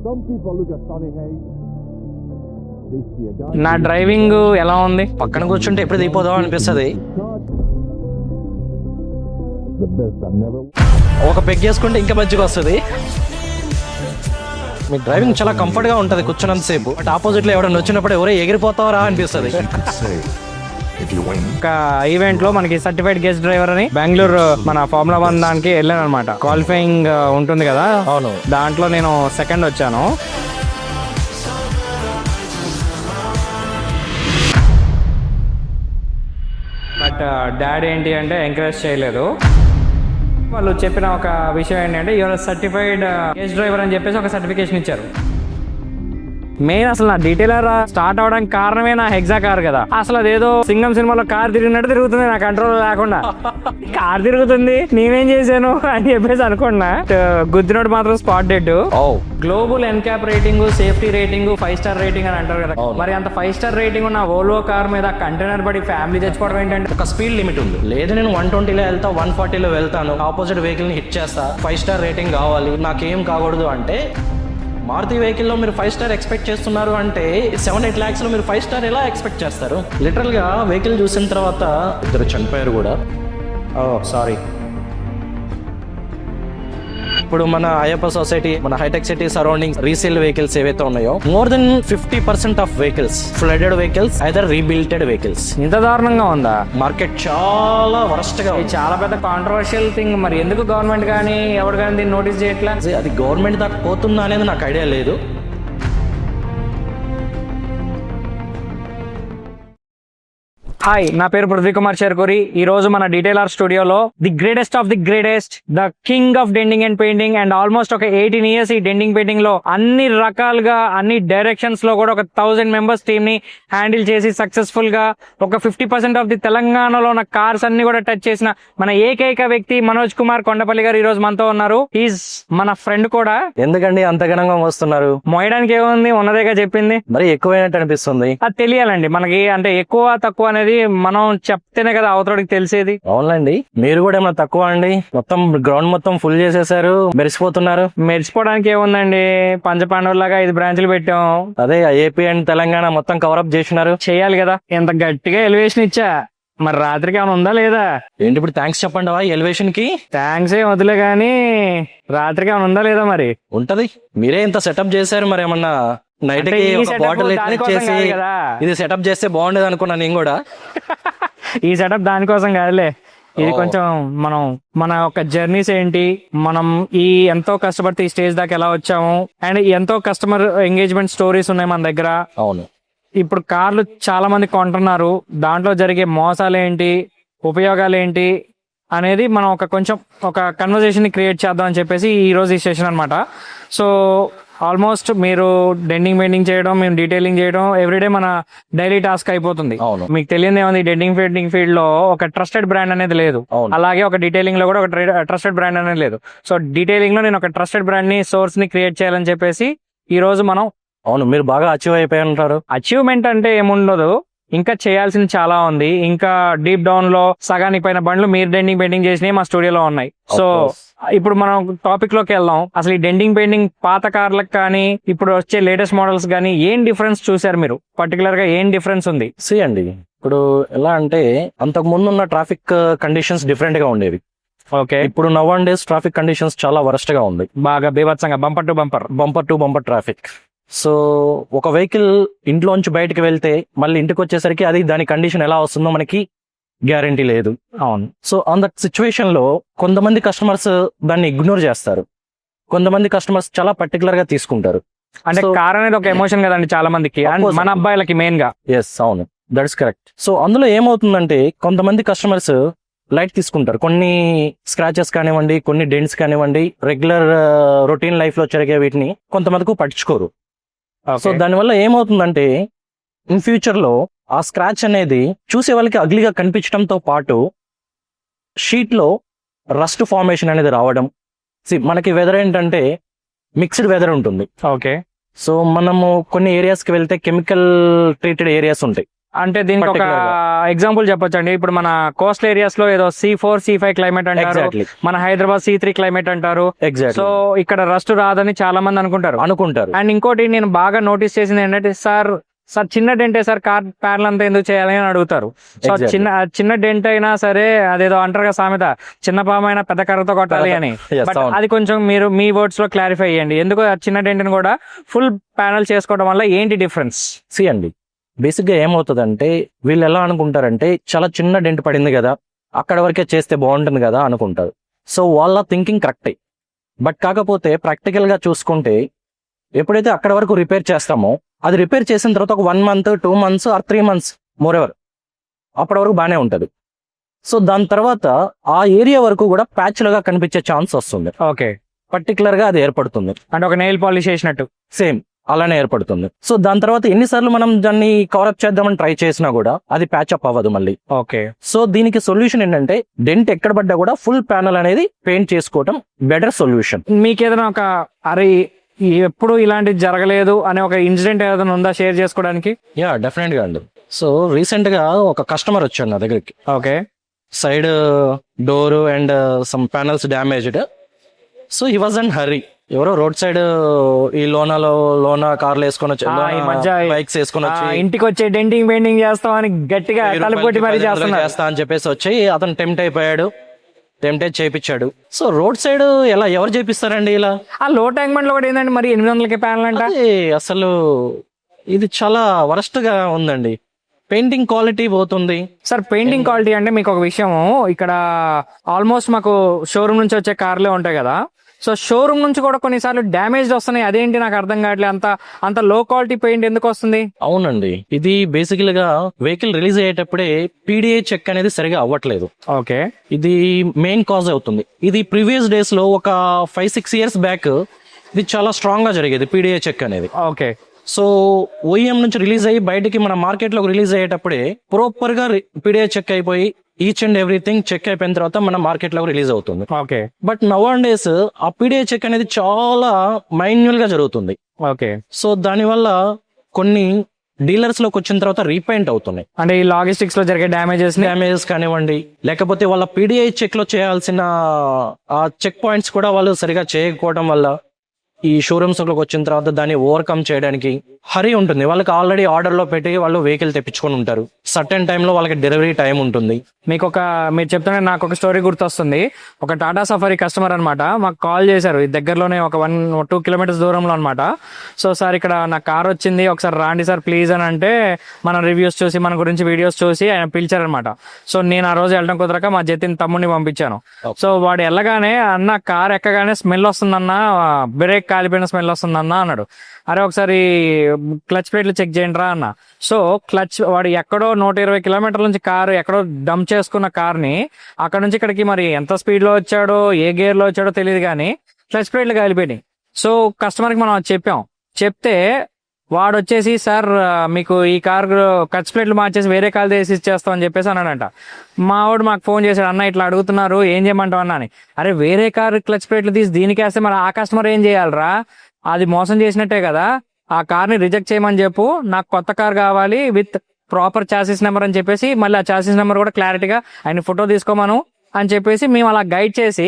Some people look at Sonny Hayes. They see a guy. నా driving ఎలా ఉంది? పక్కన కూర్చుంటే ఎప్పుడు దిగిపోదాం అనిపిస్తుంది. The best I've never. ఒక పెగ్ చేసుకుంటే ఇంకా మంచిగా వస్తుంది. మీ డ్రైవింగ్ చాలా కంఫర్ట్ గా ఉంటది కూర్చున్నంతసేపు. బట్ ఆపోజిట్ లో ఎవరైనా వచ్చినప్పుడు ఎవరో ఎగిరిపోతావరా అనిపిస్తుంది. ఒక ఈవెంట్ లో మనకి సర్టిఫైడ్ గెస్ట్ డ్రైవర్ అని బెంగళూరు మన ఫార్ములా 1 దానికి వెళ్ళాను అనమాట. క్వాలిఫైయింగ్ ఉంటుంది కదా, అవును, దాంట్లో నేను సెకండ్ వచ్చాను. బట్ డాడీ ఏంటి అంటే ఎంకరేజ్ చేయలేదు. వాళ్ళు చెప్పిన ఒక విషయం ఏంటంటే యువర్ సర్టిఫైడ్ గెస్ట్ డ్రైవర్ అని చెప్పేసి ఒక సర్టిఫికేషన్ ఇచ్చారు. మెయిన్ అసలు నా డీటెయిలర్ స్టార్ట్ అవడానికి కారణమే నా హెగ్జా కార్ కదా. అసలు అదేదో సింగం సినిమాలో కార్ తిరిగినట్టు తిరుగుతుంది, నా కంట్రోల్ లేకుండా. కార్ తిరుగుతుంది, నేనేం చేశాను అని చెప్పేసి అనుకున్నా. గుద్దినోడు మాత్రం spot dead. Global NCAP rating, safety rating 5 star rating అని అంటారు కదా. మరి అంత 5 స్టార్ రేటింగ్ ఉన్న వోల్వో కార్ మీద కంటైనర్ పడి ఫ్యామిలీ తెచ్చుకోవడం ఏంటంటే, ఒక స్పీడ్ లిమిట్ ఉంది. లేదు నేను 120లో వెళ్తా, 140లో వెళ్తాను, ఆపోజిట్ వెహికల్ ని హిట్ చేస్తా, 5 స్టార్ రేటింగ్ కావాలి, నాకేం కాకూడదు అంటే, మారుతి వెహికల్లో మీరు 5 స్టార్ ఎక్స్పెక్ట్ చేస్తున్నారు అంటే 7-8 lakhs లో మీరు 5 స్టార్ ఎలా ఎక్స్పెక్ట్ చేస్తారు? లిటరల్ గా వెహికల్ చూసిన తర్వాత ఇద్దరు చనిపోయారు కూడా. సారీ. ఇప్పుడు మన అయ్యప్ప సొసైటీ, మన హైటెక్ సిటీ సరౌండింగ్స్ రీసేల్ వెహికల్స్ ఏవైతే ఉన్నాయో, more than 50% of vehicles flooded vehicles, either rebuilted vehicles. ఇంత దారుణంగా ఉందా మార్కెట్? చాలా వరస్ట్ గా, చాలా పెద్ద కాంట్రవర్షియల్ థింగ్. మరి ఎందుకు గవర్నమెంట్ కానీ ఎవరు కానీ దీన్ని నోటీస్ చేయట్లా? అది గవర్నమెంట్ దాకా పోతుందా అనేది నాకు ఐడియా లేదు. హాయ్, నా పేరు పృథ్వీ కుమార్ చెర్కూరి. ఈ రోజు మన డీటెయిలర్ స్టూడియోలో the greatest of the greatest, the king of denting and painting, and almost ఒక 18 years ఈ డెంటింగ్ పెయింటింగ్ లో అన్ని రకాలుగా అన్ని డైరెక్షన్స్ లో కూడా ఒక 1000 members టీమ్ ని హ్యాండిల్ చేసి సక్సెస్ఫుల్ గా ఒక 50% ఆఫ్ ది తెలంగాణలో ఉన్న కార్స్ అన్ని కూడా టచ్ చేసిన మన ఏకైక వ్యక్తి మనోజ్ కుమార్ కొండపల్లి గారు ఈ రోజు మనతో ఉన్నారు. ఈజ్ మన ఫ్రెండ్ కూడా. ఎందుకండి అంత ఘనంగా వస్తున్నారు? మోయడానికి ఏముంది, ఉన్నదేగా చెప్పింది. మరి ఎక్కువైనట్టు అనిపిస్తుంది. అది తెలియాలండి మనకి, అంటే ఎక్కువ తక్కువ అనేది మనం చెప్తేనే కదా అవతలకి తెలిసేది. అవునండి, మీరు కూడా ఏమన్నా తక్కువ అండి? మొత్తం గ్రౌండ్ మొత్తం ఫుల్ చేసేసారు, మెరిసిపోతున్నారు. మెరిసిపోవడానికి ఏముందండి, పంచపాండవులాగా 5 బ్రాంచ్లు పెట్టాం. అదే ఏపీ అండ్ తెలంగాణ మొత్తం కవరప్ చేసినారు. చేయాలి కదా. ఎంత గట్టిగా ఎలివేషన్ ఇచ్చా, మరి రాత్రికి ఏమైనా ఉందా లేదా? ఏంటి ఇప్పుడు థ్యాంక్స్ చెప్పండి ఎలివేషన్ కి. థ్యాంక్స్ ఏ వదిలే గానీ రాత్రికి ఏమైనా ఉందా లేదా? మరి ఉంటది. మీరే ఇంత సెటప్ చేశారు, మరి ఏమన్నా నైట్ కి ఒక బాటిల్ చేసి ఇది సెటప్ చేస్తే బాగుండేది అనుకున్నా నేను కూడా. ఈ సెటప్ దానికోసం కాదులే, ఇది కొంచెం మన ఒక జర్నీస్ ఏంటి, మనం ఈ ఎంతో కష్టపడితే ఈ స్టేజ్ దాకా ఎలా వచ్చాము, అండ్ ఎంతో కస్టమర్ ఎంగేజ్మెంట్ స్టోరీస్ ఉన్నాయి మన దగ్గర. అవును, ఇప్పుడు కార్లు చాలా మంది కొంటున్నారు, దాంట్లో జరిగే మోసాలు ఏంటి, ఉపయోగాలు ఏంటి అనేది మనం ఒక కన్వర్సేషన్ ని క్రియేట్ చేద్దాం అని చెప్పేసి ఈ రోజు ఈ సెషన్ అనమాట. సో ఆల్మోస్ట్ మీరు డెంటింగ్ పెయింటింగ్ చేయడం, మేము డీటెయిలింగ్ చేయడం ఎవ్రీడే మన డైలీ టాస్క్ అయిపోతుంది. మీకు తెలియదు ఏముంది, డెంటింగ్ పెయింటింగ్ ఫీల్డ్ లో ఒక ట్రస్టెడ్ బ్రాండ్ అనేది లేదు, అలాగే ఒక డీటెయిలింగ్ లో కూడా ఒక ట్రస్టెడ్ బ్రాండ్ అనేది లేదు. సో డీటెయిలింగ్ లో నేను ఒక ట్రస్టెడ్ బ్రాండ్ ని, సోర్స్ ని క్రియేట్ చేయాలని చెప్పేసి ఈ రోజు మనం. అవును, మీరు బాగా అచీవ్ అయిపోయి ఉంటారు. అచీవ్మెంట్ అంటే ఏముండదు, ఇంకా చేయాల్సింది చాలా ఉంది. ఇంకా డీప్ డౌన్ లో సగానికి పైన బండ్లు మీరు డెంటింగ్ పెయింటింగ్ చేసినవి మా స్టూడియోలో ఉన్నాయి. సో ఇప్పుడు మనం టాపిక్ లోకి వెళ్దాం. అసలు ఈ డెంటింగ్ పెయింటింగ్ పాత కార్లకు కానీ ఇప్పుడు వచ్చే లేటెస్ట్ మోడల్స్ కానీ ఏం డిఫరెన్స్ చూసారు మీరు? పర్టికులర్ గా ఏం డిఫరెన్స్ ఉంది? అండి, ఇప్పుడు ఎలా అంటే అంతకు ముందు ఉన్న ట్రాఫిక్ కండిషన్స్ డిఫరెంట్ గా ఉండేవి. ఓకే, ఇప్పుడు now and days traffic conditions చాలా వరస్ట్ గా ఉంది, బాగా బీభత్సంగా, bumper to bumper traffic. So ఒక వెహికల్ ఇంట్లోంచి బయటకు వెళ్తే మళ్ళీ ఇంటికి వచ్చేసరికి అది దాని కండిషన్ ఎలా వస్తుందో మనకి గ్యారంటీ లేదు. అవును. సో ఆన్ దట్ సిచ్యువేషన్ లో కొంతమంది కస్టమర్స్ దాన్ని ఇగ్నోర్ చేస్తారు, కొంతమంది కస్టమర్స్ చాలా పర్టికులర్ గా తీసుకుంటారు. అంటే కార్ అనేది ఒక ఎమోషన్ కదండి చాలా మందికి, మన అబ్బాయిలకి మెయిన్ గా. ఎస్, అవును, దట్స్ కరెక్ట్. సో అందులో ఏమవుతుందంటే కొంతమంది కస్టమర్స్ లైట్ తీసుకుంటారు, కొన్ని స్క్రాచెస్ కానివ్వండి, కొన్ని డెంట్స్ కానివ్వండి, రెగ్యులర్ రొటీన్ లైఫ్ లో జరిగే వీటిని కొంతమందికి పట్టించుకోరు. సో దానివల్ల ఏమవుతుందంటే ఇన్ ఫ్యూచర్ లో ఆ స్క్రాచ్ అనేది చూసే వాళ్ళకి అగ్లీగా కనిపించడంతో పాటు షీట్ లో రస్ట్ ఫార్మేషన్ అనేది రావడం. మనకి వెదర్ ఏంటంటే మిక్స్డ్ వెదర్ ఉంటుంది. ఓకే, సో మనము కొన్ని ఏరియాస్ కి వెళ్తే కెమికల్ ట్రీటెడ్ ఏరియాస్ ఉంటాయి, అంటే దీనికి ఒక ఎగ్జాంపుల్ చెప్పొచ్చండి. ఇప్పుడు మన కోస్టల్ ఏరియాస్ లో ఏదో C4 C5 క్లైమేట్ అంటారు, మన హైదరాబాద్ C3 క్లైమేట్ అంటారు. సో ఇక్కడ రస్ట్ రాదని చాలా మంది అనుకుంటారు. అండ్ ఇంకోటి నేను బాగా నోటీస్ చేసింది ఏంటంటే, సార్ చిన్న డెంటే సార్ కార్ ప్యానల్ అంతా ఎందుకు చేయాలి అని అడుగుతారు. సో చిన్న డెంట్ అయినా సరే, అదేదో అంటారు సామెత, చిన్న పాము అయినా పెద్ద కర్రతో కొట్టాలి అని. బట్ అది కొంచెం మీరు మీ వర్డ్స్ లో క్లారిఫై చేయండి, ఎందుకు చిన్న డెంట్ ని కూడా ఫుల్ ప్యానల్ చేసుకోవడం వల్ల ఏంటి డిఫరెన్స్? అండి, బేసిక్ గా ఏమవుతుందంటే, వీళ్ళు ఎలా అనుకుంటారంటే చాలా చిన్న డెంట్ పడింది కదా, అక్కడ వరకే చేస్తే బాగుంటుంది కదా అనుకుంటారు. సో వాళ్ళ థింకింగ్ కరెక్టే. బట్ కాకపోతే ప్రాక్టికల్ గా చూసుకుంటే, ఎప్పుడైతే అక్కడ వరకు రిపేర్ చేస్తామో, అది రిపేర్ చేసిన తర్వాత ఒక 1 month 2 months or 3 months moreover అప్పటి వరకు బాగానే ఉంటది. సో దాని తర్వాత ఆ ఏరియా వరకు కూడా ప్యాచ్లుగా కనిపించే ఛాన్స్ వస్తుంది. ఓకే, పర్టికులర్ గా అది ఏర్పడుతుంది. అంటే ఒక నెయిల్ పాలిష్ చేసినట్టు సేమ్ అలానే ఏర్పడుతుంది. సో దాని తర్వాత ఎన్నిసార్లు మనం దాన్ని కవరప్ చేద్దామని ట్రై చేసినా కూడా అది ప్యాచ్ అప్ అవ్వదు మళ్ళీ. ఓకే, సో దీనికి సొల్యూషన్ ఏంటంటే, డెంట్ ఎక్కడ పడ్డా కూడా ఫుల్ ప్యానల్ అనేది పెయింట్ చేసుకోవడం బెటర్ సొల్యూషన్. మీకు ఏదైనా ఒక అరే ఎప్పుడు ఇలాంటిది జరగలేదు అనే ఒక ఇన్సిడెంట్ ఏదైనా ఉందా షేర్ చేసుకోవడానికి? యా, డెఫినెట్ గా అండి. సో రీసెంట్ గా ఒక కస్టమర్ వచ్చాడు నా దగ్గరికి. Okay, side door and some panels damaged. So he was and hurry. ఎవరో రోడ్ సైడ్ ఈ లోన కార్లు వేసుకొని వచ్చి, బైక్స్ వేసుకొని వచ్చి ఇంటికి వచ్చే డెంటింగ్ పెయింటింగ్ చేస్తామని గట్టిగా తలుపుకొట్టి మరి చేస్తా అని చెప్పేసి వచ్చి అతను టెంప్ట్ అయిపోయాడు, టెంప్టేజ్ చేయించాడు. సో రోడ్ సైడ్ ఎలా ఎవరు చేపిస్తారండి ఇలా? ఆ లో ట్యాంక్మెంట్ లో కూడా ఏంటంటే మరి 800 ప్యానల్ అంటే అసలు ఇది చాలా వరస్ట్ గా ఉందండి. పెయింటింగ్ క్వాలిటీ పోతుంది సార్. పెయింటింగ్ క్వాలిటీ అంటే మీకు ఒక విషయం, ఇక్కడ ఆల్మోస్ట్ మాకు షోరూమ్ నుంచి వచ్చే కార్లే ఉంటాయి కదా. సో షోరూమ్ నుంచి కూడా కొన్నిసార్లు డ్యామేజ్ వస్తున్నాయి. అదేంటి నాకు అర్థం కావట్లేదు, అంత లో క్వాలిటీ పెయింట్ ఎందుకు వస్తుంది? అవునండి, ఇది బేసికల్ గా వెహికల్ రిలీజ్ అయ్యేటప్పుడే PDI చెక్ అనేది సరిగా అవ్వట్లేదు. ఓకే, ఇది మెయిన్ కాజ్ అవుతుంది. ఇది ప్రీవియస్ డేస్ లో ఒక 5-6 years బ్యాక్ ఇది చాలా స్ట్రాంగ్ గా జరిగేది PDI చెక్ అనేది. ఓకే, సో OEM నుంచి రిలీజ్ అయ్యి బయటికి మన మార్కెట్ లో రిలీజ్ అయ్యేటప్పుడే ప్రాపర్ గా PDI చెక్ అయిపోయి ఈచ్ అండ్ ఎవ్రీథింగ్ చెక్ అయిపోయిన తర్వాత మన మార్కెట్ లో రిలీజ్ అవుతుంది. Okay, but now and days ఆ PDI చెక్ అనేది చాలా మైన్యూల్ గా జరుగుతుంది. ఓకే, సో దానివల్ల కొన్ని డీలర్స్ లోకి వచ్చిన తర్వాత రీపెయింట్ అవుతున్నాయి. అంటే ఈ లాజిస్టిక్స్ లో జరిగే డ్యామేజెస్ కానివ్వండి, లేకపోతే వాళ్ళ PDI చెక్ లో చేయాల్సిన ఆ చెక్ పాయింట్స్ కూడా వాళ్ళు సరిగా చేయకపోవడం వల్ల ఈ షోరూమ్స్ లోకి వచ్చిన తర్వాత దాన్ని ఓవర్కమ్ చేయడానికి హరీ ఉంటుంది. వాళ్ళకి ఆల్రెడీ ఆర్డర్ లో పెట్టి వాళ్ళు వెహికల్ తెప్పించుకొని ఉంటారు. సర్టెన్ టైంలో వాళ్ళకి డెలివరీ టైం ఉంటుంది. మీరు చెప్తుంటే నాకు ఒక స్టోరీ గుర్తొస్తుంది. ఒక టాటా సఫారీ కస్టమర్ అనమాట మాకు కాల్ చేశారు, ఈ దగ్గరలోనే ఒక 1-2 kilometers దూరంలో అనమాట. సో సార్ ఇక్కడ నా కార్ వచ్చింది, ఒకసారి రాండి సార్ ప్లీజ్ అని అంటే, మన రివ్యూస్ చూసి మన గురించి వీడియోస్ చూసి ఆయన పిలిచారనమాట. సో నేను ఆ రోజు వెళ్ళడం కుదరక మా జతిన్ తమ్ముడిని పంపించాను. సో వాడు వెళ్ళగానే, అన్న కార్ ఎక్కగానే స్మెల్ వస్తుందన్న, బ్రేక్ కాలిపోయిన స్మెల్ వస్తుందన్న అన్నాడు. అరే ఒకసారి క్లచ్ ప్లేట్లు చెక్ చేయండి రా అన్న. సో క్లచ్ వాడు ఎక్కడో 120 kilometers నుంచి కారు ఎక్కడో డంప్ చేసుకున్న కార్ని అక్కడ నుంచి ఇక్కడికి మరి ఎంత స్పీడ్ లో వచ్చాడో ఏ గేర్ లో వచ్చాడో తెలియదు, కానీ క్లచ్ ప్లేట్లు కాలిపోయినాయి. సో కస్టమర్ కి మనం చెప్తే వాడు వచ్చేసి, సార్ మీకు ఈ కార్ క్లచ్ ప్లేట్లు మార్చేసి వేరే కార్ తీసి ఇచ్చేస్తాం అని చెప్పేసి అన్నాడంట. మా వాడు మాకు ఫోన్ చేశాడు, అన్న ఇట్లా అడుగుతున్నారు ఏం చేయమంటావు అన్న అని. అరే వేరే కార్ క్లచ్ ప్లేట్లు తీసి దీనికి వేస్తే మరి ఆ కస్టమర్ ఏం చేయాలరా, అది మోసం చేసినట్టే కదా. ఆ కార్ ని రిజెక్ట్ చేయమని చెప్పు, నాకు కొత్త కార్ కావాలి విత్ ప్రాపర్ చాసిస్ నెంబర్ అని చెప్పేసి, మళ్ళీ ఆ చాసిస్ నెంబర్ కూడా క్లారిటీగా ఆయన ఫోటో తీసుకోమను అని చెప్పేసి మేము అలా గైడ్ చేసి,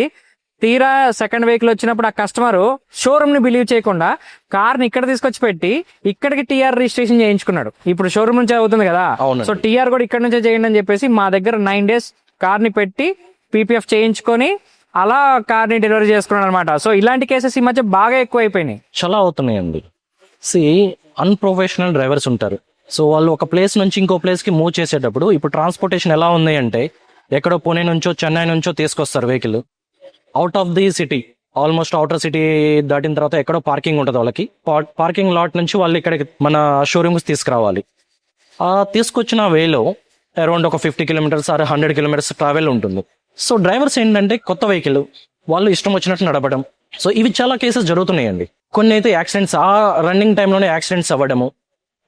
తీరా సెకండ్ వెహికల్ వచ్చినప్పుడు ఆ కస్టమర్ షోరూమ్ ని బిలీవ్ చేయకుండా కార్ ని ఇక్కడ తీసుకొచ్చి పెట్టి ఇక్కడికి TR రిజిస్ట్రేషన్ చేయించుకున్నాడు. ఇప్పుడు షోరూమ్ నుంచి అవుతుంది కదా, సో TR కూడా ఇక్కడ నుంచే చేయండి అని చెప్పేసి మా దగ్గర 9 days కార్ ని పెట్టి PPF చేయించుకొని అలా కార్ ని డెలివరీ చేసుకున్నాడు అనమాట. సో ఇలాంటి కేసెస్ ఈ మధ్య బాగా ఎక్కువ అయిపోయినాయి, చాలా అవుతున్నాయండి. అన్ప్రొఫెషనల్ డ్రైవర్స్ ఉంటారు. సో వాళ్ళు ఒక ప్లేస్ నుంచి ఇంకో ప్లేస్ కి మూవ్ చేసేటప్పుడు, ఇప్పుడు ట్రాన్స్పోర్టేషన్ ఎలా ఉంది అంటే, ఎక్కడో పుణే నుంచో చెన్నై నుంచో తీసుకొస్తారు vehicle, out of the city, almost outer city దాటిన తర్వాత ఎక్కడో పార్కింగ్ ఉంటుంది వాళ్ళకి. పార్కింగ్ లాట్ నుంచి వాళ్ళు ఇక్కడికి మన షోరూమ్స్ తీసుకురావాలి. ఆ తీసుకొచ్చిన వేలో అరౌండ్ ఒక 50 kilometers ఆర్ 100 kilometers ట్రావెల్ ఉంటుంది. సో డ్రైవర్స్ ఏంటంటే కొత్త వెహికల్ వాళ్ళు ఇష్టం వచ్చినట్టు నడపడం. సో ఇవి చాలా కేసెస్ జరుగుతున్నాయండి. కొన్ని అయితే యాక్సిడెంట్స్, ఆ రన్నింగ్ టైంలోనే యాక్సిడెంట్స్ అవ్వడము,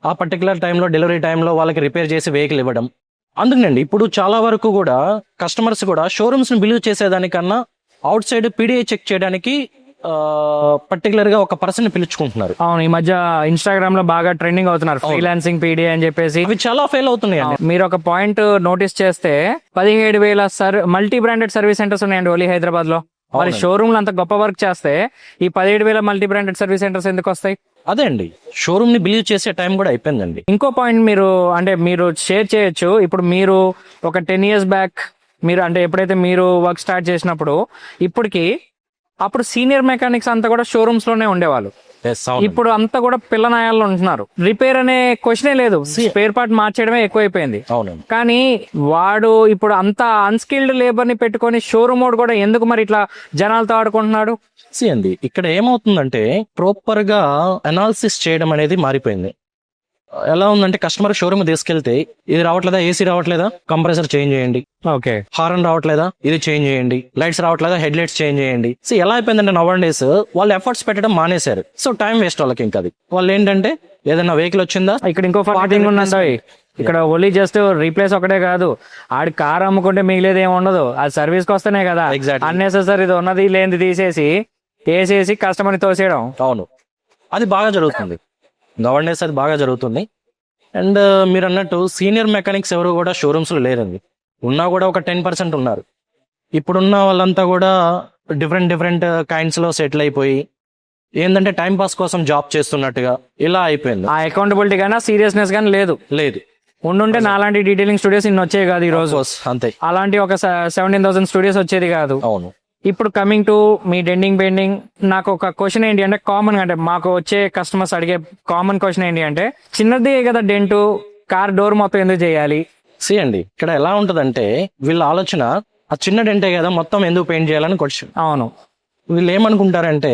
ఆ పర్టికులర్ టైంలో డెలివరీ టైంలో వాళ్ళకి రిపేర్ చేసి వెహికల్ ఇవ్వడం. అందుకనండి ఇప్పుడు చాలా వరకు కూడా కస్టమర్స్ కూడా షోరూమ్స్ ని బిలీవ్ చేసేదానికన్నా అవుట్ సైడ్ PDI చెక్ చేయడానికి పర్టికులర్ గా ఒక పర్సన్ పిలుచుకుంటున్నారు. అవును, ఈ మధ్య ఇన్స్టాగ్రామ్ లో బాగా ట్రెండింగ్ అవుతున్నారు ఫ్రీలాన్సింగ్ పీడీ అని చెప్పేసి. అవి చాలా ఫెయిల్ అవుతున్నాయి అండి. మీరు ఒక పాయింట్ నోటీస్ చేస్తే 17,000 మల్టీ బ్రాండెడ్ సర్వీస్ సెంటర్స్ ఉన్నాయండి ఓన్లీ హైదరాబాద్ లో. మరి షోరూమ్లు అంత గొప్ప వర్క్ చేస్తే ఈ 17,000 మల్టీ బ్రాండెడ్ సర్వీస్ సెంటర్స్ ఎందుకు వస్తాయి? అదే అండి, షోరూమ్ ని బిలీవ్ చేసే టైం కూడా అయిపోయిందండి. ఇంకో పాయింట్ మీరు షేర్ చేయొచ్చు. ఇప్పుడు మీరు ఒక 10 years బ్యాక్ మీరు అంటే ఎప్పుడైతే మీరు వర్క్ స్టార్ట్ చేసినప్పుడు ఇప్పటికి అప్పుడు సీనియర్ మెకానిక్స్ అంతా కూడా షోరూమ్స్ లోనే ఉండేవాళ్ళు. ఇప్పుడు అంతా కూడా పిల్లనాయాల్లో ఉంటున్నారు. రిపేర్ అనే క్వశ్చనే లేదు, స్పేర్ పార్ట్ మార్చేయడమే ఎక్కువైపోయింది. కానీ వాడు ఇప్పుడు అంత అన్స్కిల్డ్ లేబర్ ని పెట్టుకొని షోరూమ్ వాడు కూడా ఎందుకు మరి ఇట్లా జనాలతో ఆడుకుంటున్నాడు? అండి, ఇక్కడ ఏమవుతుందంటే ప్రాపర్ గా అనాలిసిస్ చేయడం అనేది మారిపోయింది. ఎలా ఉందంటే కస్టమర్ షోరూమ్ తీసుకెళ్తే ఇది రావట్లేదా, ఏసీ రావట్లేదా, కంప్రెసర్ చేంజ్ చేయండి, ఓకే హారన్ రావట్లేదా, ఇది చేంజ్ చేయండి, లైట్స్ రావట్లేదా, హెడ్ లైట్స్ చేంజ్ చేయండి. సో ఎలా అయిపోయిందంటే నవ్ డేస్ వాళ్ళు ఎఫర్ట్స్ పెట్టడం మానేశారు. సో టైం వేస్ట్ వాళ్ళకి. ఇంకా అది వాళ్ళు ఏంటంటే ఏదైనా వెహికల్ వచ్చిందా, ఇక్కడ ఇంకో థింగ్ ఉందండి. ఇక్కడ ఓన్లీ జస్ట్ రీప్లేస్ ఒకటే కాదు, ఆడి కార్ అమ్ముకుంటే మిగిలేదు ఏమి ఉండదు, అది సర్వీస్ కి వస్తేనే కదా. అన్నెసెసరీ ఇది ఉన్నది లేనిది తీసేసి వేసేసి కస్టమర్ ని తోసేయడం. అవును, అది బాగా జరుగుతుంది గవర్నెన్స్, అది బాగా జరుగుతుంది. అండ్ మీరు అన్నట్టు సీనియర్ మెకానిక్స్ ఎవరు కూడా షోరూమ్స్ లో లేరండి. ఉన్నా కూడా ఒక 10% ఉన్నారు. ఇప్పుడున్న వాళ్ళంతా కూడా డిఫరెంట్ కైండ్స్ లో సెటిల్ అయిపోయి ఏంటంటే టైం పాస్ కోసం జాబ్ చేస్తున్నట్టుగా ఇలా అయిపోయింది. ఆ అకౌంటబిలిటీ గానీ సీరియస్నెస్ గానీ లేదు. ఉండుంటే నాలాంటి డీటెయిలింగ్ స్టూడియోస్ ఇన్ని వచ్చేవి కాదు ఈ రోజు. అంతే, అలాంటి ఒక 17,000 స్టూడియోస్ వచ్చేది కాదు. అవును. ఇప్పుడు coming to me denting painting, నాకు ఒక క్వశ్చన్ ఏంటి అంటే కామన్ అంటే మాకు వచ్చే కస్టమర్స్ అడిగే కామన్ క్వశ్చన్ ఏంటి అంటే, చిన్నదే కదా డెంటు, కార్ డోర్ మొత్తం ఎందుకు చేయాలి? అండి, ఇక్కడ ఎలా ఉంటదంటే వీళ్ళ ఆలోచన ఆ చిన్న డెంటే కదా మొత్తం ఎందుకు పెయింట్ చేయాలని క్వశ్చన్. అవును, వీళ్ళు ఏమనుకుంటారంటే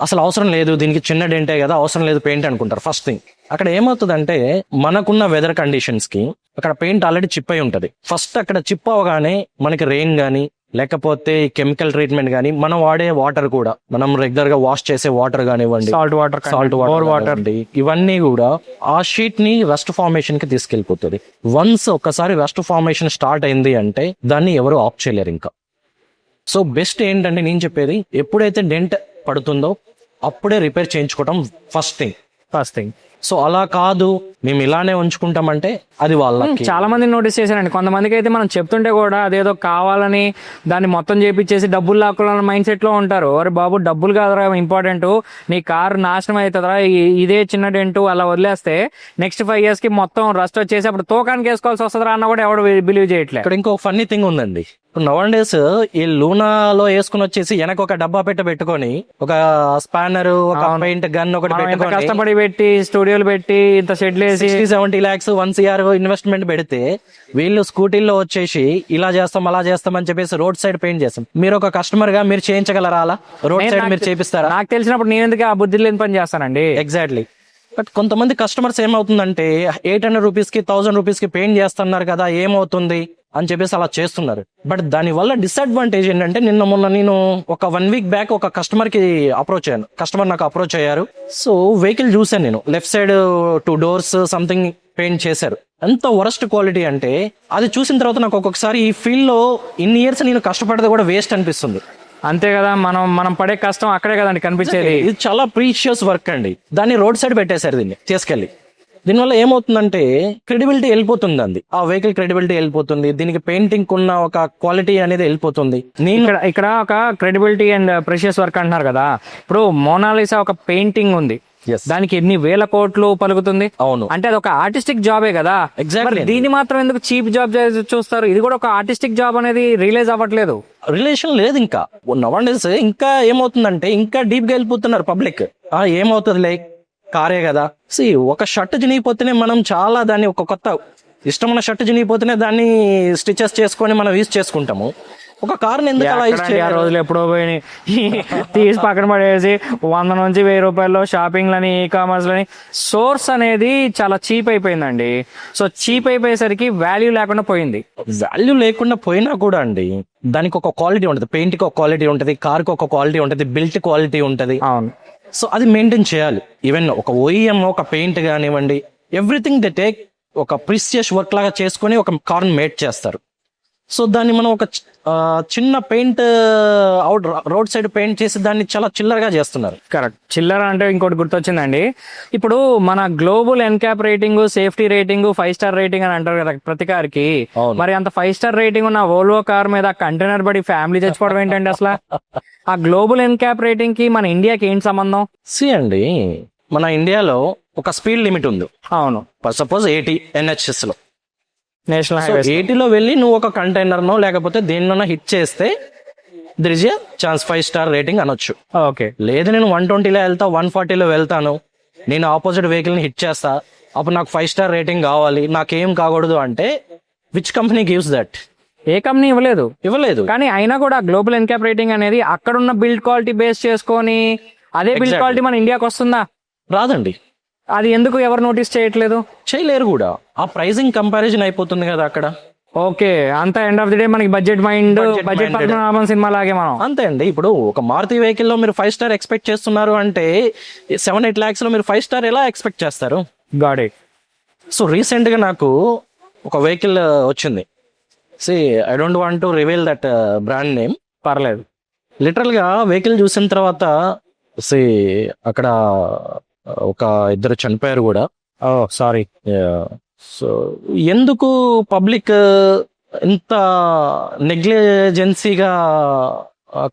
అసలు అవసరం లేదు, దీనికి చిన్న డెంటే కదా అవసరం లేదు పెయింట్ అనుకుంటారు ఫస్ట్ థింగ్. అక్కడ ఏమవుతుందంటే మనకున్న వెదర్ కండిషన్స్ కి అక్కడ పెయింట్ ఆల్రెడీ చిప్ అయి ఉంటది. ఫస్ట్ అక్కడ చిప్ అవగానే మనకి రెయిన్ గానీ లేకపోతే కెమికల్ ట్రీట్మెంట్ గానీ మనం వాడే వాటర్ కూడా, మనం రెగ్యులర్ గా వాష్ చేసే వాటర్ కానివ్వండి, సాల్ట్ వాటర్ ఇవన్నీ కూడా ఆ షీట్ ని రస్ట్ ఫార్మేషన్ కి తీసుకెళ్లిపోతుంది. వన్స్ ఒకసారి రస్ట్ ఫార్మేషన్ స్టార్ట్ అయింది అంటే దాన్ని ఎవరు ఆఫ్ చేయలేరు ఇంకా. సో బెస్ట్ ఏంటంటే నేను చెప్పేది, ఎప్పుడైతే డెంట్ పడుతుందో అప్పుడే రిపేర్ చేయించుకోవటం ఫస్ట్ థింగ్. సో అలా కాదు మేము ఇలానే ఉంచుకుంటామంటే అది వాళ్ళకి. చాలా మంది నోటీస్ చేశానండి. కొంతమందికి అయితే మనం చెప్తుంటే కూడా అదేదో కావాలని దాన్ని మొత్తం చేపించేసి డబ్బులు లాక్కోవాలన్న మైండ్ సెట్ లో ఉంటారు. అరే బాబు, డబ్బులు కాదురా ఇంపార్టెంట్, నీ కారు నాశనం అవుతుందా, ఇదే చిన్న డెంటు అలా వదిలేస్తే నెక్స్ట్ 5 years కి మొత్తం రస్ట్ వచ్చేసి అప్పుడు తోకానికి వేసుకోవాల్సి వస్తుందా అన్న కూడా ఎవడు బిలీవ్ చేయట్లేదు. ఇక్కడ ఇంకో ఫన్నీ థింగ్ ఉందండి. నవన్ డేస్ ఈ లూనాలో వేసుకుని వచ్చేసి వెనక ఒక డబ్బా పెట్టుకొని ఒక స్పానర్, ఒక పెయింట్ గన్ ఒకటి పెట్టుకొని కష్టపడి పెట్టి స్టూడియోలు పెట్టి ఇంత షెడ్లు వేసి 60-70 lakhs 1 crore ఇన్వెస్ట్మెంట్ పెడితే వీళ్ళు స్కూటీల్లో వచ్చేసి ఇలా చేస్తాం అలా చేస్తాం అని చెప్పేసి రోడ్ సైడ్ పెయింట్ చేస్తాం. మీరు ఒక కస్టమర్ గా మీరు చేయించగలరా? అలా రోడ్ సైడ్ మీరు చేపిస్తారా? నాకు తెలిసినప్పుడు నేను ఎందుకు ఆ బుద్ధి లేని పని చేస్తానండి. ఎగ్జాక్ట్లీ. బట్ కొంతమంది కస్టమర్స్ ఏమవుతుందంటే 800 rupees కి 1000 rupees కి పెయింట్ చేస్తున్నారు కదా ఏమవుతుంది అని చెప్పేసి అలా చేస్తున్నారు. బట్ దాని వల్ల డిసడ్వాంటేజ్ ఏంటంటే మొన్న నేను ఒక 1 week బ్యాక్ ఒక కస్టమర్ కి అప్రోచ్ అయ్యాను. కస్టమర్ నాకు అప్రోచ్ అయ్యారు. సో వెహికల్ చూసాను నేను, left side 2 doors something paint చేశారు. ఎంత వరస్ట్ క్వాలిటీ అంటే అది చూసిన తర్వాత నాకు ఒక్కొక్కసారి ఈ ఫీల్డ్ లో ఇన్ని ఇయర్స్ నేను కష్టపడితే కూడా వేస్ట్ అనిపిస్తుంది. అంతే కదా, మనం పడే కష్టం అక్కడే కదండి కనిపించేది. ఇది చాలా ప్రీషియస్ వర్క్ అండి. దాన్ని రోడ్ సైడ్ పెట్టేశారు దీన్ని తీసుకెళ్లి. దీనివల్ల ఏమవుతుందంటే క్రెడిబిలిటీ వెళ్ళిపోతుంది, అంది ఆ వెహికల్ క్రెడిబిలిటీ వెళ్ళిపోతుంది, దీనికి పెయింటింగ్ ఉన్న ఒక క్వాలిటీ అనేది వెళ్ళిపోతుంది. ఇక్కడ ఒక క్రెడిబిలిటీ అండ్ ప్రెషియస్ వర్క్ అంటున్నారు కదా. ఇప్పుడు మోనాలిసా ఒక పెయింటింగ్ ఉంది, దానికి ఎన్ని వేల కోట్లు పలుకుతుంది. అవును, అంటే అది ఒక ఆర్టిస్టిక్ జాబే కదా. ఎగ్జాక్ట్లీ. దీన్ని మాత్రం ఎందుకు చీప్ జాబ్ చూస్తారు? ఇది కూడా ఒక ఆర్టిస్టిక్ జాబ్ అనేది రియలైజ్ అవ్వట్లేదు. రిలేషన్ లేదు ఇంకా. నవన్ డేస్ ఇంకా ఏమవుతుందంటే ఇంకా డీప్ గా వెళ్ళిపోతున్నారు పబ్లిక్. ఏమవుతుంది లైక్ కారే కదా. ఒక షర్ట్ చినిగిపోతేనే మనం చాలా దాన్ని ఒక కొత్త ఇష్టమైన షర్ట్ చినిగిపోతేనే దాన్ని స్టిచెస్ చేసుకొని మనం యూజ్ చేసుకుంటాము. ఒక కార్ ఎందుకు అలా యూజ్ చేయాలి? రోజులు ఎప్పుడో పోయినాయి, తీసి పక్కన పడేసి 100 నుంచి 1000 రూపాయల్లో షాపింగ్ లని, ఈ కామర్స్ లని. సోర్స్ అనేది చాలా చీప్ అయిపోయిందండి. సో చీప్ అయిపోయేసరికి వాల్యూ లేకుండా పోయింది. వాల్యూ లేకుండా పోయినా కూడా అండి దానికి ఒక క్వాలిటీ ఉంటుంది. పెయింట్ కి ఒక క్వాలిటీ ఉంటుంది, కార్ కి ఒక క్వాలిటీ ఉంటుంది, బిల్ట్ క్వాలిటీ ఉంటుంది. అవును. సో అది మెయింటైన్ చేయాలి. ఈవెన్ ఒక OEM ఒక పెయింట్ కానివ్వండి, ఎవ్రీథింగ్ దే టేక్ ఒక ప్రీసియస్ వర్క్ లాగా చేసుకుని ఒక కార్ మేడ్ చేస్తారు. సో దాన్ని మనం ఒక చిన్న paint out road side paint చేసి దాన్ని చాలా చిల్లరగా చేస్తున్నారు. కరెక్ట్. చిల్లర అంటే ఇంకోటి గుర్తొచ్చిందండి. ఇప్పుడు మన global NCAP rating, safety rating, 5 star rating అని అంటారు కదా ప్రతి కార్ కి. అవును. మరి అంత 5 స్టార్ రేటింగ్ ఉన్న వోల్వో కార్ మీద కంటైనర్ పడి ఫ్యామిలీ చచ్చిపోవడం ఏంటండి అసలు? ఆ గ్లోబల్ ఎన్క్యాప్ రేటింగ్ కి మన ఇండియాకి ఏంటి సంబంధం? అండి, మన ఇండియాలో ఒక స్పీడ్ లిమిట్ ఉంది. అవును, సపోజ్ 80 NHS లో. National so highways. 80లో వెళ్ళి నువ్వు ఒక కంటైనర్నో లేకపోతే దేన్నో హిట్ చేస్తే there is a chance 5 star rating అనొచ్చు. ఓకే. లేదు నేను 120లో వెళ్తా, 140లో వెళ్తాను, నేను ఆపోజిట్ వెహికల్ ని హిట్ చేస్తా, అప్పుడు నాకు 5 స్టార్ రేటింగ్ కావాలి, నాకేం కాకూడదు అంటే which company gives that? A company ఇవ్వలేదు. కానీ అయినా కూడా గ్లోబల్ ఎన్క్యాప్ రేటింగ్ అనేది అక్కడ ఉన్న బిల్డ్ క్వాలిటీ బేస్ చేసుకొని అదే బిల్డ్ Exactly. క్వాలిటీ మన ఇండియాకి వస్తుందా? రాదండి. అది ఎందుకు ఎవరు నోటీస్ చేయట్లేదు? చేయలేరు కూడా. ఆ ప్రైజింగ్ కంపారిజన్ అయిపోతుంది కదా అక్కడ. ఓకే, అంత ఎండ్ ఆఫ్ ది డే మనకి budget Budget budget minded. Padmanabham cinema లాగే మనం. అంతే అండి. ఇప్పుడు ఒక మారుతి వెహికల్ లో మీరు 5 స్టార్ ఎక్స్పెక్ట్ చేస్తున్నారు అంటే 7-8 lakhs లో మీరు 5 స్టార్ ఎలా ఎక్స్పెక్ట్ చేస్తారు? God it. సో రీసెంట్ గా నాకు ఒక వెహికల్ వచ్చింది. I don't want to reveal that brand name. పర్లేదు. లిటరల్ గా వెహికల్ చూసిన తర్వాత అక్కడ ఒక ఇద్దరు చనిపోయారు కూడా. ఓ సారీ. సో ఎందుకు పబ్లిక్ ఇంత నెగ్లిజెన్సీగా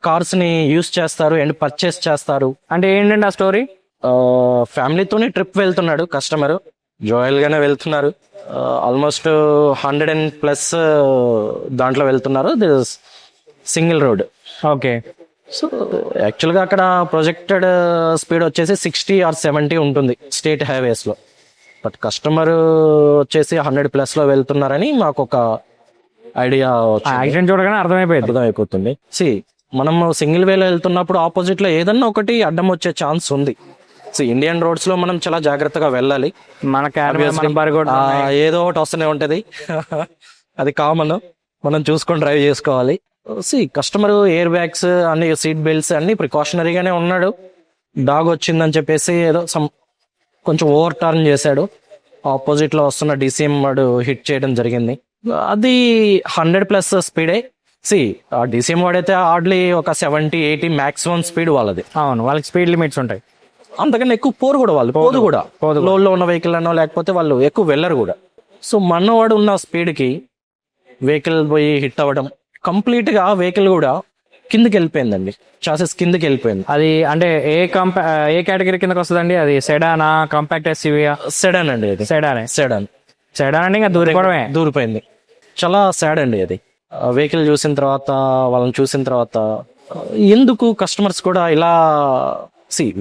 కార్స్ ని యూస్ చేస్తారు అండ్ పర్చేస్ చేస్తారు? అంటే ఏంటండి ఆ స్టోరీ? ఫ్యామిలీతోనే ట్రిప్ వెళ్తున్నాడు కస్టమర్, జాయల్ గానే వెళ్తున్నారు. ఆల్మోస్ట్ 100+ దాంట్లో వెళ్తున్నారు. Single road. ఓకే. సో యాక్చువల్గా అక్కడ ప్రొజెక్టెడ్ స్పీడ్ వచ్చేసి 60 or 70 ఉంటుంది స్టేట్ హైవేస్ లో. బట్ కస్టమర్ వచ్చేసి 100+ లో వెళ్తున్నారని మాకు ఒక ఐడియా యాక్సిడెంట్ చూడగానే అర్థమైపోతుంది. మనం సింగిల్ వేలో వెళ్తున్నప్పుడు ఆపోజిట్ లో ఏదన్నా ఒకటి అడ్డం వచ్చే ఛాన్స్ ఉంది. ఇండియన్ రోడ్స్ లో మనం చాలా జాగ్రత్తగా వెళ్ళాలి. మన ఏదో ఒకటి వస్తూనే ఉంటది. అది కామన్, మనం చూసుకొని డ్రైవ్ చేసుకోవాలి. కస్టమర్ ఎయిర్ బ్యాగ్స్ అన్ని, సీట్ బెల్ట్స్ అన్ని ప్రికాషనరీగానే ఉన్నాడు. డాగ్ వచ్చిందని చెప్పేసి ఏదో కొంచెం ఓవర్ టర్న్ చేశాడు. ఆపోజిట్ లో వస్తున్న DCM వాడు హిట్ చేయడం జరిగింది. అది 100+ స్పీడే. ఆ DCM వాడైతే హార్డ్లీ ఒక 70-80 మాక్సిమం స్పీడ్ వాళ్ళది. అవును, వాళ్ళకి స్పీడ్ లిమిట్స్ ఉంటాయి. అంతకన్నా ఎక్కువ పోరు కూడా వాళ్ళు. పోదు లోలో ఉన్న వెహికల్ అన్నో లేకపోతే వాళ్ళు ఎక్కువ వెళ్ళరు కూడా. సో మనవాడు ఉన్న స్పీడ్ కి వెహికల్ పోయి హిట్ అవ్వడం, కంప్లీట్ గా వెహికల్ కూడా కిందకి వెళ్ళిపోయిందండి. చాసెస్ కిందకి వెళ్ళిపోయింది. అది అంటే ఏ కేటగిరీ కిందకి వస్తుందండి? అది సెడానా, కాంపాక్ట్ SUV? సెడాన్ అండి. అది సెడాన్ అంటే ఇంకా దూరిపోయింది. చాలా సాడ్ అండి అది. వెహికల్ చూసిన తర్వాత, వాళ్ళని చూసిన తర్వాత ఎందుకు కస్టమర్స్ కూడా ఇలా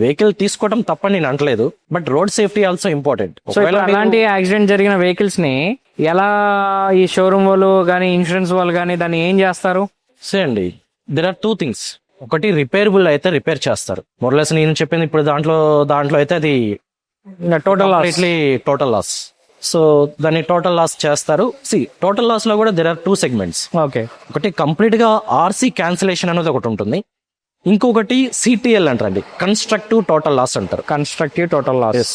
వెహికల్ తీసుకోవడం తప్పని నేను అంటలేదు, but road safety also important. So అలాంటి యాక్సిడెంట్ జరిగిన వెహికల్స్ ని ఎలా ఈ షోరూమ్ వాళ్ళు కానీ ఇన్సూరెన్స్ వాళ్ళు కానీ దాన్ని ఏం చేస్తారు? అండి, దెర్ ఆర్ 2 things. ఒకటి రిపేరబుల్ అయితే రిపేర్ చేస్తారు. మొరలెస్ నేను చెప్పింది ఇప్పుడు దాంట్లో అయితే అది టోటల్ లాస్. సో దాన్ని టోటల్ లాస్ చేస్తారు. టోటల్ లాస్ లో కూడా దెర్ ఆర్ 2 segments. ఓకే. ఒకటి కంప్లీట్ గా RC క్యాన్సిలేషన్ అనేది ఒకటి ఉంటుంది. ఇంకొకటి CTL అంటారండి, కన్స్ట్రక్టివ్ టోటల్ లాస్ అంటారు. Constructive total loss.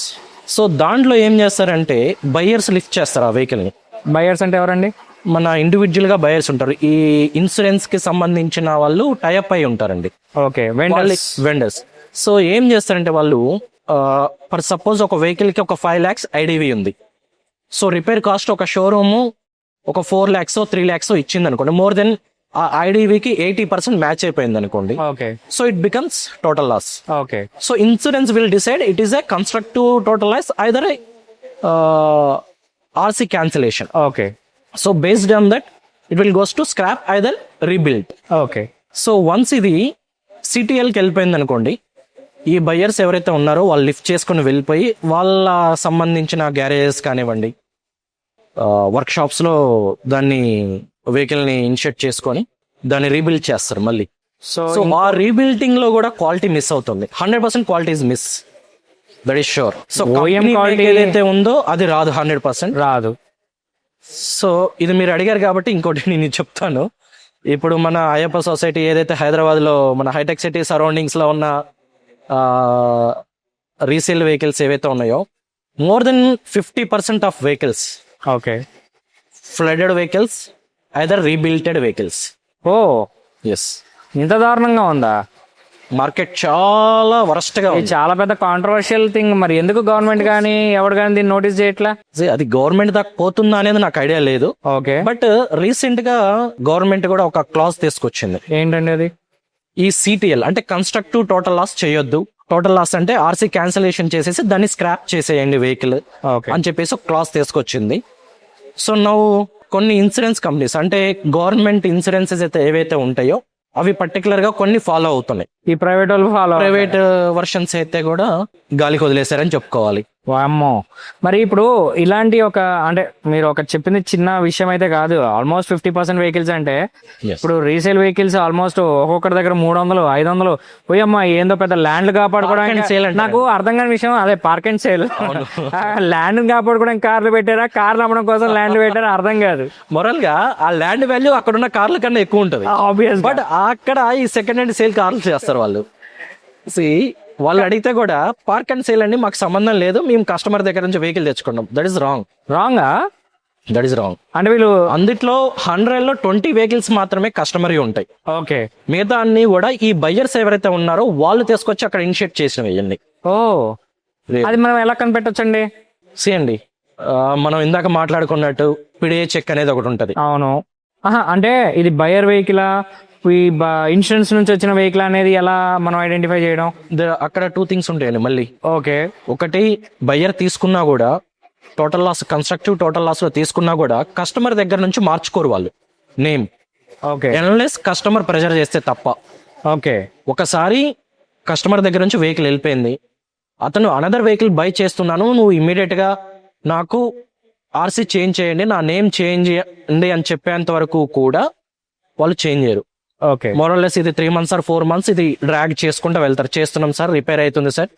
సో దాంట్లో ఏం చేస్తారంటే బయర్స్ లిఫ్ట్ చేస్తారు ఆ వెహికల్ ని. బయర్స్ అంటే ఎవరండి? మన ఇండివిజువల్ గా బయర్స్ ఉంటారు. ఈ ఇన్సూరెన్స్ కి సంబంధించిన వాళ్ళు టైఅప్ అయి ఉంటారండి. Okay, vendors. సో ఏం చేస్తారంటే వాళ్ళు ఫర్ సపోజ్ ఒక వెహికల్ కి ఒక 5 lakhs IDV ఉంది. సో రిపేర్ కాస్ట్ ఒక షోరూమ్ ఒక 4 lakhs 3 lakhs ఇచ్చింది అనుకోండి. మోర్ దెన్ ఆ IDVకి 80% మ్యాచ్ అయిపోయింది అనుకోండి. Okay. So it becomes total loss. Okay. So insurance will decide it is a constructive total loss either RC cancellation. Okay. So based on that it will goes to scrap either rebuild. Okay. So once ఇది CTLకి వెళ్ళిపోయింది అనుకోండి, ఈ buyers ఎవరైతే ఉన్నారో వాళ్ళు lift చేసుకుని వెళ్ళిపోయి వాళ్ళ సంబంధించిన గ్యారేజెస్ కానివ్వండి, వర్క్ షాప్స్ లో దాన్ని వెహికల్ ని ఇన్షర్ట్ చేసుకొని దాన్ని రీబిల్డ్ చేస్తారు మళ్ళీ. సో ఆ రీబిల్డింగ్ లో కూడా క్వాలిటీ మిస్ అవుతుంది. 100% quality is miss, that is sure. So quality ఏదైతే ఉందో అది రాదు, 100% రాదు. సో ఇది మీరు అడిగారు కాబట్టి ఇంకోటి నేను చెప్తాను. ఇప్పుడు మన అయ్యప్ప సొసైటీ ఏదైతే హైదరాబాద్ లో మన హైటెక్ సిటీ సరౌండింగ్స్ లో ఉన్న రీసేల్ వెహికల్స్ ఏవైతే ఉన్నాయో, more than 50% of vehicles, okay, flooded vehicles either rebuilted vehicles. Oh, yes, ఇంత దారుణంగా ఉందా? మార్కెట్ చాలా వరస్ట్ గా ఇది ఉంది. చాలా పెద్ద కాంట్రవర్షియల్ థింగ్. మరి ఎందుకు గవర్నమెంట్ కానీ ఎవరు కానీ దీన్ని నోటీస్ చేయట్లా? See, అది గవర్నమెంట్ దాకా పోతుందా అనేది నాకు ఐడియా లేదు. ఓకే, బట్ రీసెంట్ గా గవర్నమెంట్ కూడా ఒక క్లాజ్ తీసుకొచ్చింది. ఏంటండి అది? ఈ సిటిఎల్ అంటే కన్స్ట్రక్టివ్ టోటల్ లాస్ చేయొద్దు. టోటల్ లాస్ అంటే ఆర్సీ క్యాన్సిలేషన్ చేసేసి దాన్ని స్క్రాప్ చేసేయండి వెహికల్ ఓకే, అని చెప్పేసి ఒక క్లాస్ తీసుకొచ్చింది. సో నవ్వు కొన్ని ఇన్సూరెన్స్ కంపెనీస్ అంటే గవర్నమెంట్ ఇన్సూరెన్సెస్ అయితే ఏవైతే ఉంటాయో అవి పర్టికులర్ గా కొన్ని ఫాలో అవుతున్నాయి. ఈ ప్రైవేట్ వాళ్ళు ఫాలో. ప్రైవేట్ వర్షన్స్ అయితే కూడా గాలికి వదిలేశారని చెప్పుకోవాలి. వామ్మో. మరి ఇప్పుడు ఇలాంటి ఒక అంటే మీరు ఒక చెప్పింది చిన్న విషయం అయితే కాదు. ఆల్మోస్ట్ 50% వెహికల్స్ అంటే Yes. ఇప్పుడు రీసేల్ వెహికల్స్ ఆల్మోస్ట్ ఒక్కొక్కరి దగ్గర 300, 500 పోయమ్మా. ఏందో పెద్ద ల్యాండ్ Park and sale కాపాడుకోవడానికి అంటారు. నాకు అర్థం కాని విషయం అదే పార్క్ అండ్ సేల్. ల్యాండ్ కాపాడుకోవడానికి కార్లు పెట్టారా, కార్లు అమ్మడం కోసం ల్యాండ్ పెట్టారా అర్థం కాదు. మొరల్ గా ఆ ల్యాండ్ వాల్యూ అక్కడ ఉన్న కార్ల కన్నా ఎక్కువ ఉంటది. ఆబ్వియస్. బట్ అక్కడ ఈ సెకండ్ హ్యాండ్ సేల్ కార్లు చేస్తారు వాళ్ళు. వాళ్ళు అడిగితే కూడా పార్క్ అండ్ సేల్ అండి, మాకు సంబంధం లేదు, మేము కస్టమర్ దగ్గర నుంచి వెహికల్ తెచ్చుకున్నాం. That is wrong. రాంగా? That is wrong. అంటే వీళ్ళు అందుట్లో 100 లో 20 వెహికల్స్ మాత్రమే కస్టమర్ ఉంటాయి. ఓకే, మిగతా అన్ని కూడా ఈ బయ్యర్స్ ఎవరైతే ఉన్నారో వాళ్ళు తీసుకొచ్చి అక్కడ ఇనిషియేట్ చేసినవి ఇవన్నీ. ఓ, అది మనం ఎలా కనిపెట్టొచ్చండి? అండి మనం ఇందాక మాట్లాడుకున్నట్టు పిడిఏ చెక్ అనేది ఒకటి ఉంటది. అవును. అంటే ఇది బయర్ వెహికల్, ఈ ఇన్సూరెన్స్ నుంచి వచ్చిన వెహికల్ అనేది ఎలా మనం ఐడెంటిఫై చేయడం? అక్కడ 2 థింగ్స్ ఉంటాయండి మళ్ళీ. ఓకే, ఒకటి బయ్యర్ తీసుకున్నా కూడా total loss, constructive total loss లో తీసుకున్నా కూడా కస్టమర్ దగ్గర నుంచి మార్చుకోరు వాళ్ళు name, okay, unless customer pressure చేస్తే తప్ప. ఓకే. ఒకసారి కస్టమర్ దగ్గర నుంచి వెహికల్ వెళ్ళిపోయింది, అతను అనదర్ వెహికల్ బై చేస్తున్నాను, నువ్వు ఇమ్మీడియట్ గా నాకు ఆర్సీ చేంజ్ చేయండి, నా నేమ్ చేంజ్ చేయండి అని చెప్పేంత వరకు కూడా వాళ్ళు చేంజ్ చేయరు. ఓకే, మోరల్లెస్ ఇది 3 months or 4 months ఇది డ్రాగ్ చేసుకుంటూ వెళ్తారు. చేస్తున్నాం సార్, రిపేర్ అవుతుంది సార్,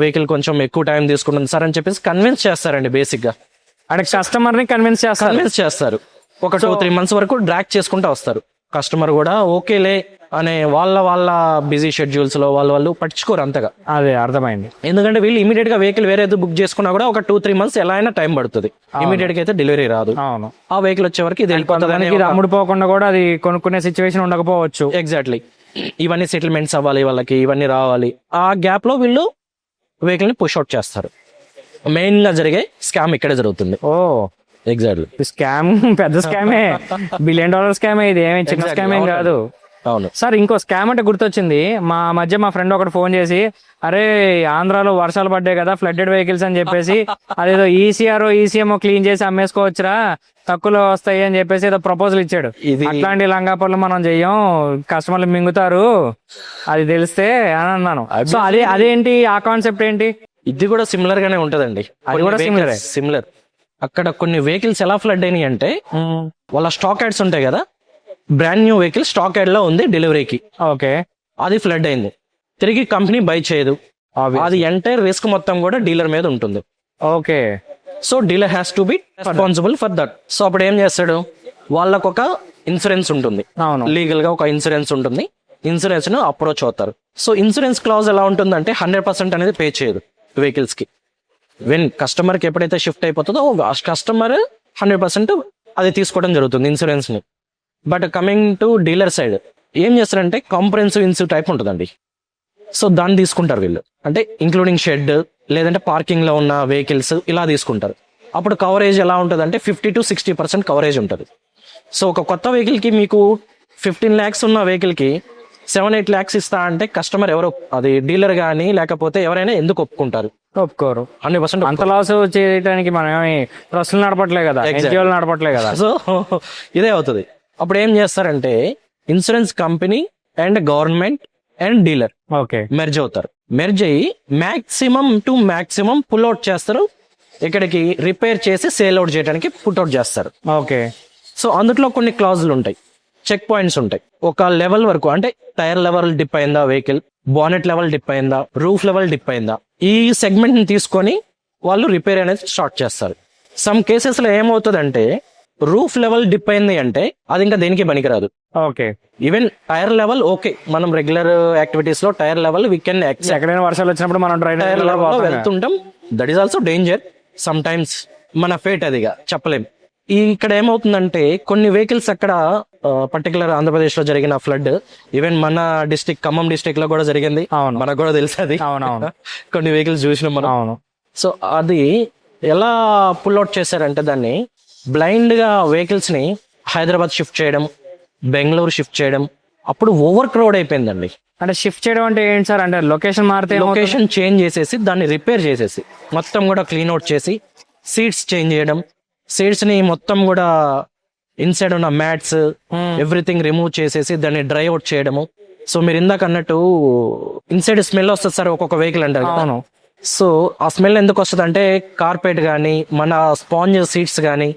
వెహికల్ కొంచెం ఎక్కువ టైం తీసుకుంటుంది సార్ అని చెప్పేసి కన్విన్స్ చేస్తారండి. బేసిక్ గా అంటే కస్టమర్ ని కన్విన్స్ చేస్తారు. ఒక 2-3 months వరకు డ్రాగ్ చేసుకుంటూ వస్తారు. కస్టమర్ కూడా ఓకేలే అనే వాళ్ళ బిజీ షెడ్యూల్స్ లో వాళ్ళు పట్టించుకోరు అంతగా. అదే అర్థమైంది. ఎందుకంటే వీళ్ళు ఇమీడియట్ గా వెహికల్ వేరే బుక్ చేసుకున్నా కూడా ఒక 2-3 months ఎలా అయినా టైం పడుతుంది. ఇమీడియట్ గా అయితే డెలివరీ రాదు. అవును, ఆ వెహికల్ వచ్చే వరకు ఇది వెళ్ళిపోతుంది. ఇది అమ్ముడుపోకుండా కూడా అది కొనుక్కునే సిచ్యువేషన్ ఉండకపోవచ్చు. ఎగ్జాక్ట్లీ. ఇవన్నీ సెటిల్మెంట్స్ అవ్వాలి వాళ్ళకి, ఇవన్నీ రావాలి. ఆ గ్యాప్ లో వీళ్ళు వెహికల్ ని పుష్ అవుట్ చేస్తారు. మెయిన్ గా జరిగే స్కామ్ ఇక్కడే జరుగుతుంది. ఓ, ఎగ్జాక్ట్లీ. స్కామ్ పెద్ద స్కామే, $1 billion స్కామే. ఇది ఏమేమి చిన్న స్కామ్ ఏం కాదు. అవును సార్, ఇంకో స్కామ్ అంటే గుర్తొచ్చింది. మా ఫ్రెండ్ ఒకటి ఫోన్ చేసి, అరే ఆంధ్రాలో వర్షాలు పడ్డాయి కదా, ఫ్లడ్డెడ్ వెహికల్స్ అని చెప్పేసి అదేదో ఈసీఎంఓ క్లీన్ చేసి అమ్మేసుకోవచ్చురా, తక్కువలో వస్తాయి అని చెప్పేసి ఏదో ప్రపోజల్ ఇచ్చాడు. ఇది అట్లాంటి లంగాపర్లు మనం చెయ్యం, కస్టమర్లు మింగుతారు అది తెలిస్తే అని అన్నాను. సో అదేంటి, ఆ కాన్సెప్ట్ ఏంటి? ఇది కూడా సిమిలర్ గానే ఉంటదండి. అది కూడా సిమిలర్. అక్కడ కొన్ని వెహికల్స్ ఎలా ఫ్లడ్ అయినాయి అంటే వాళ్ళ స్టాక్ యాడ్స్ ఉంటాయి కదా, brand new vehicle stock add లో ఉంది డెలివరీకి, ఓకే, అది ఫ్లడ్ అయింది. తిరిగి కంపెనీ బై చేయదు. అది ఎంటైర్ రిస్క్ మొత్తం కూడా డీలర్ మీద ఉంటుంది. Okay, so dealer has to be responsible for that. So అప్పుడు ఏం చేస్తాడు, వాళ్ళకు ఒక ఇన్సూరెన్స్ ఉంటుంది, అవును, లీగల్ గా ఒక ఇన్సూరెన్స్ ఉంటుంది. ఇన్సూరెన్స్ ను అప్రోచ్ అవుతారు. సో ఇన్సూరెన్స్ క్లాజ్ ఎలా ఉంటుందంటే 100% అనేది పే చేయదు వెహికల్స్ కి. వెన్ కస్టమర్ కి ఎప్పుడైతే షిఫ్ట్ అయిపోతుందో కస్టమర్ 100% అది తీసుకోవడం జరుగుతుంది ఇన్సూరెన్స్ ని. But coming to dealer side ఏం చేస్తారంటే కాంప్రహెన్సివ్ ఇన్సూర్ టైప్ ఉంటుందండి. సో దాన్ని తీసుకుంటారు వీళ్ళు, అంటే ఇంక్లూడింగ్ షెడ్ లేదంటే పార్కింగ్ లో ఉన్న వెహికల్స్ ఇలా తీసుకుంటారు. అప్పుడు కవరేజ్ ఎలా ఉంటుంది అంటే 50 to 60% కవరేజ్ ఉంటుంది. సో ఒక కొత్త వెహికల్ కి మీకు 15 lakhs ఉన్న వెహికల్ కి 7-8 lakhs ఇస్తా అంటే కస్టమర్ ఎవరు, అది డీలర్ గానీ లేకపోతే ఎవరైనా ఎందుకు ఒప్పుకుంటారు? ఒప్పుకోరు. 100% అంత లాస్ చేయడానికి మనం ఏమి ట్రస్టులు నడపట్లే కదా, ఎన్జిఓలు నడపట్లే కదా. సో ఇదే అవుతుంది. అప్పుడు ఏం చేస్తారంటే insurance company and government and dealer okay merge అవుతారు. మెర్జ్ అయ్యి మాక్సిమం పుల్ అవుట్ చేస్తారు. ఇక్కడికి రిపేర్ చేసి సేల్ అవుట్ చేయడానికి పుట్ అవుట్ చేస్తారు. ఓకే. సో అందులో కొన్ని క్లాజులు ఉంటాయి, చెక్ పాయింట్స్ ఉంటాయి. ఒక లెవెల్ వరకు అంటే టైర్ లెవెల్ డిప్ అయిందా వెహికల్, బానెట్ లెవెల్ డిప్ అయిందా, రూఫ్ లెవెల్ డిప్ అయిందా, ఈ సెగ్మెంట్ ని తీసుకొని వాళ్ళు రిపేర్ అనేది స్టార్ట్ చేస్తారు. సమ్ కేసెస్ లో ఏమవుతుందంటే రూఫ్ లెవెల్ డిప్ అయింది అంటే అది ఇంకా దేనికి పనికిరాదు. Okay. Even tyre level okay, మనం రెగ్యులర్ యాక్టివిటీస్ లో టైర్ లెవెల్ వీ కెన్ ఎక్కడైనా వర్షాలు వచ్చినప్పుడు మనం టైర్ లెవెల్ లో వెళ్తుంటాం. That is also danger sometimes. మన ఫేట్ అదిగా చెప్పలేం. ఇక్కడ ఏమవుతుందంటే కొన్ని వెహికల్స్ అక్కడ పర్టికులర్ ఆంధ్రప్రదేశ్ లో జరిగిన ఫ్లడ్, ఈవెన్ మన డిస్ట్రిక్ట్ ఖమ్మం డిస్ట్రిక్ట్ లో కూడా జరిగింది. అవును. మనకు కూడా తెలుసు అది. అవునవును. కొన్ని వెహికల్స్ చూసినాం మనం. అవును. సో అది ఎలా పుల్ అవుట్ చేశారంటే దాన్ని బ్లైండ్ గా వెహికల్స్ ని హైదరాబాద్ షిఫ్ట్ చేయడం, బెంగళూరు షిఫ్ట్ చేయడం, అప్పుడు ఓవర్ క్రౌడ్ అయిపోయిందండి. అంటే షిఫ్ట్ చేయడం అంటే ఏంటి సార్? అంటే లొకేషన్ మారితే లొకేషన్ చేంజ్ చేసేసి దాన్ని రిపేర్ చేసేసి మొత్తం కూడా క్లీన్ అవుట్ చేసి సీట్స్ చేంజ్ చేయడం, సీట్స్ ని మొత్తం కూడా ఇన్సైడ్ ఉన్న మ్యాట్స్ ఎవ్రీథింగ్ రిమూవ్ చేసేసి దాన్ని డ్రై అవుట్ చేయడము. సో మీరు ఇందాక అన్నట్టు ఇన్సైడ్ స్మెల్ వస్తుంది సార్ ఒక్కొక్క వెహికల్ అంటారు కదా. అవును. సో ఆ స్మెల్ ఎందుకు వస్తుంది అంటే కార్పెట్ కానీ మన స్పాంజ్ సీట్స్ కానీ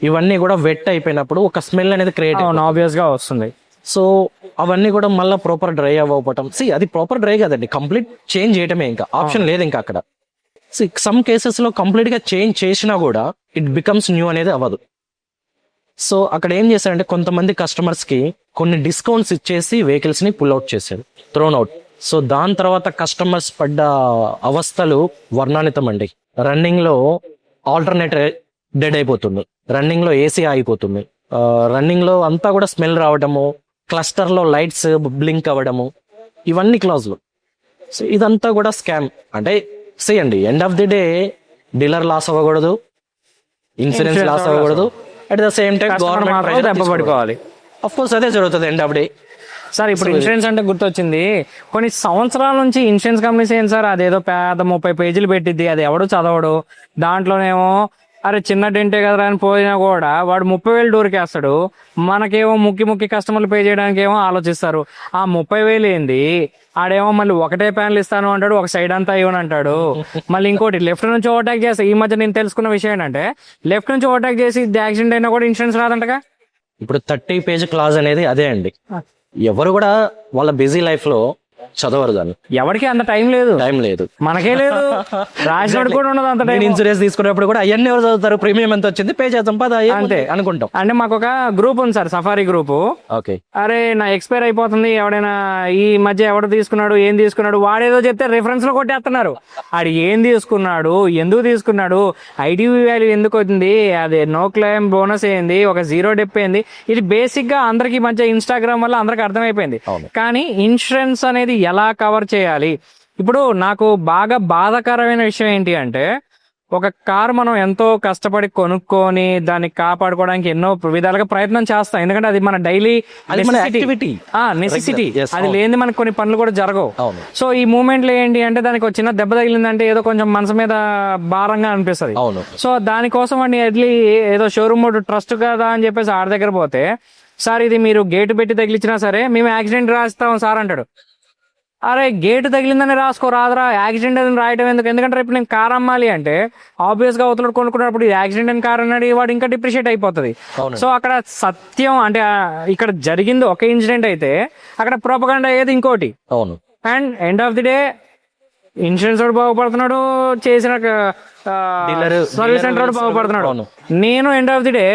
ఇవన్నీ కూడా వెట్ అయిపోయినప్పుడు ఒక స్మెల్ అనేది క్రియేట్ ఆబ్వియస్ గా వస్తుంది. సో అవన్నీ కూడా మళ్ళీ ప్రాపర్ డ్రై అవ్వకపోవటం. అది ప్రాపర్ డ్రై కదండి, కంప్లీట్ చేంజ్ చేయటమే, ఇంకా ఆప్షన్ లేదు ఇంకా అక్కడ. సమ్ కేసెస్ లో కంప్లీట్ గా చేంజ్ చేసినా కూడా ఇట్ బికమ్స్ న్యూ అనేది అవ్వదు. సో అక్కడ ఏం చేశారంటే కొంతమంది కస్టమర్స్ కి కొన్ని డిస్కౌంట్స్ ఇచ్చేసి వెహికల్స్ ని పుల్ అవుట్ చేశారు, థ్రోన్ అవుట్. సో దాని తర్వాత కస్టమర్స్ పడ్డ అవస్థలు వర్ణానితం అండి. రన్నింగ్ లో ఆల్టర్నేటర్ డెడ్ అయిపోతుంది, రన్నింగ్ లో ఏసీ ఆగిపోతుంది, రన్నింగ్ లో అంతా కూడా స్మెల్ రావడము, క్లస్టర్ లో లైట్స్ బ్లింక్ అవ్వడము, ఇవన్నీ క్లాజ్లు. సో ఇదంతా కూడా స్కామ్. అంటే అండి end of the day dealer loss అవ్వకూడదు, ఇన్సూరెన్స్ లాస్ అవ్వకూడదు, at the same time government దెబ్బపడుకోవాలి. అఫ్ కోర్స్ అదే జరుగుతుంది ఎండ్ ఆఫ్ డే. సార్ ఇప్పుడు ఇన్సూరెన్స్ అంటే గుర్తొచ్చింది, కొన్ని సంవత్సరాల నుంచి ఇన్సూరెన్స్ కంపెనీస్ ఏంటి సార్, అదేదో పెద్ద 30 పేజీలు పెట్టిద్ది, అది ఎవడు చదవడు. దాంట్లోనేమో అరే చిన్న డెంటే కదరా అని పోయినా కూడా వాడు 30,000 డోర్కేస్తాడు. మనకేమో ముక్కి కస్టమర్లు పే చేయడానికి ఏమో ఆలోచిస్తారు. ఆ 30,000 ఏంది, ఆడేమో మళ్ళీ ఒకటే ప్యానల్ ఇస్తాను అంటాడు, ఒక సైడ్ అంతా ఇవ్వను అంటాడు. మళ్ళీ ఇంకోటి లెఫ్ట్ నుంచి ఓవర్టేక్ చేస్తా. ఈ మధ్య నేను తెలుసుకున్న విషయం ఏంటంటే లెఫ్ట్ నుంచి ఓవర్టేక్ చేసి యాక్సిడెంట్ అయినా కూడా ఇన్సూరెన్స్ రాదంటగా. ఇప్పుడు 30 పేజ్ క్లాజ్ అనేది అదే అండి. ఎవరు కూడా వాళ్ళ బిజీ లైఫ్ లో చదవరు దాన్ని. ఎవరికి అంత టైం లేదు, మనకే లేదు, రాసినోడు కూడా ఉండదు అంత టైం. ఇన్సూరెన్స్ తీసుకునేప్పుడు కూడా అవన్నీ ఎవరు చదువుతారు, ప్రీమియం ఎంత వచ్చింది, పే చేద్దాం పద అంతే అనుకుంటాం. అంటే మాకు ఒక గ్రూప్ ఉంది సార్, సఫారీ గ్రూప్. ఓకే, అరే నా ఎక్స్పైర్ అయిపోతుంది, ఎవడైనా ఈ మధ్య ఎవడు తీసుకున్నాడు, ఏం తీసుకున్నాడు, వాడేదో చెప్తే రిఫరెన్స్ లో కొట్టేస్తున్నారు. ఆడు ఏం తీసుకున్నాడు, ఎందుకు తీసుకున్నాడు, ఐటీవీ వాల్యూ ఎందుకు వచ్చింది, అదే నో క్లెయిమ్ బోనస్ ఏంది, ఒక జీరో డెప్ ఏంది, ఇది బేసిక్ గా అందరికి మధ్య ఇన్స్టాగ్రామ్ వల్ల అందరికి అర్థమైపోయింది. కానీ ఇన్సూరెన్స్ అనేది ఎలా కవర్ చేయాలి? ఇప్పుడు నాకు బాగా బాధాకరమైన విషయం ఏంటి అంటే, ఒక కారు మనం ఎంతో కష్టపడి కొనుక్కొని దాన్ని కాపాడుకోవడానికి ఎన్నో విధాలుగా ప్రయత్నం చేస్తాం, ఎందుకంటే అది మన డైలీ నెసెసిటీ. అది లేని మనకు కొన్ని పనులు కూడా జరగవు. సో ఈ మూమెంట్ లో ఏంటి అంటే దానికి ఒక చిన్న దెబ్బ తగిలిందంటే ఏదో కొంచెం మనసు మీద భారంగా అనిపిస్తుంది. సో దానికోసం వాడిని ఎడ్లీ ఏదో షోరూమ్ ట్రస్ట్ కదా అని చెప్పేసి ఆడ దగ్గర పోతే, సార్ ఇది మీరు గేటు పెట్టి తగిలిచ్చినా సరే మేము యాక్సిడెంట్ రాస్తాం సార్ అంటాడు. అరే గేటు తగిలిందని రాసుకో రాదురా, యాక్సిడెంట్ అని రాయటం ఎందుకు? ఎందుకంటే రేపు నేను కార్ అమ్మాలి అంటే ఆబ్వియస్ గా అవతల కొనుక్కున్నప్పుడు యాక్సిడెంట్ అని కార్ అన్నాడు, వాడు ఇంకా డిప్రిషియేట్ అయిపోతుంది. సో అక్కడ సత్యం అంటే ఇక్కడ జరిగింది ఒక ఇన్సిడెంట్ అయితే అక్కడ ప్రొపగండా అయ్యేది ఇంకోటి. And end of the day insurance వాడు బాగుపడుతున్నాడు, చేసిన సర్వీస్ సెంటర్ వాడు బాగుపడుతున్నాడు. నేను ఎండ్ ఆఫ్ ది డే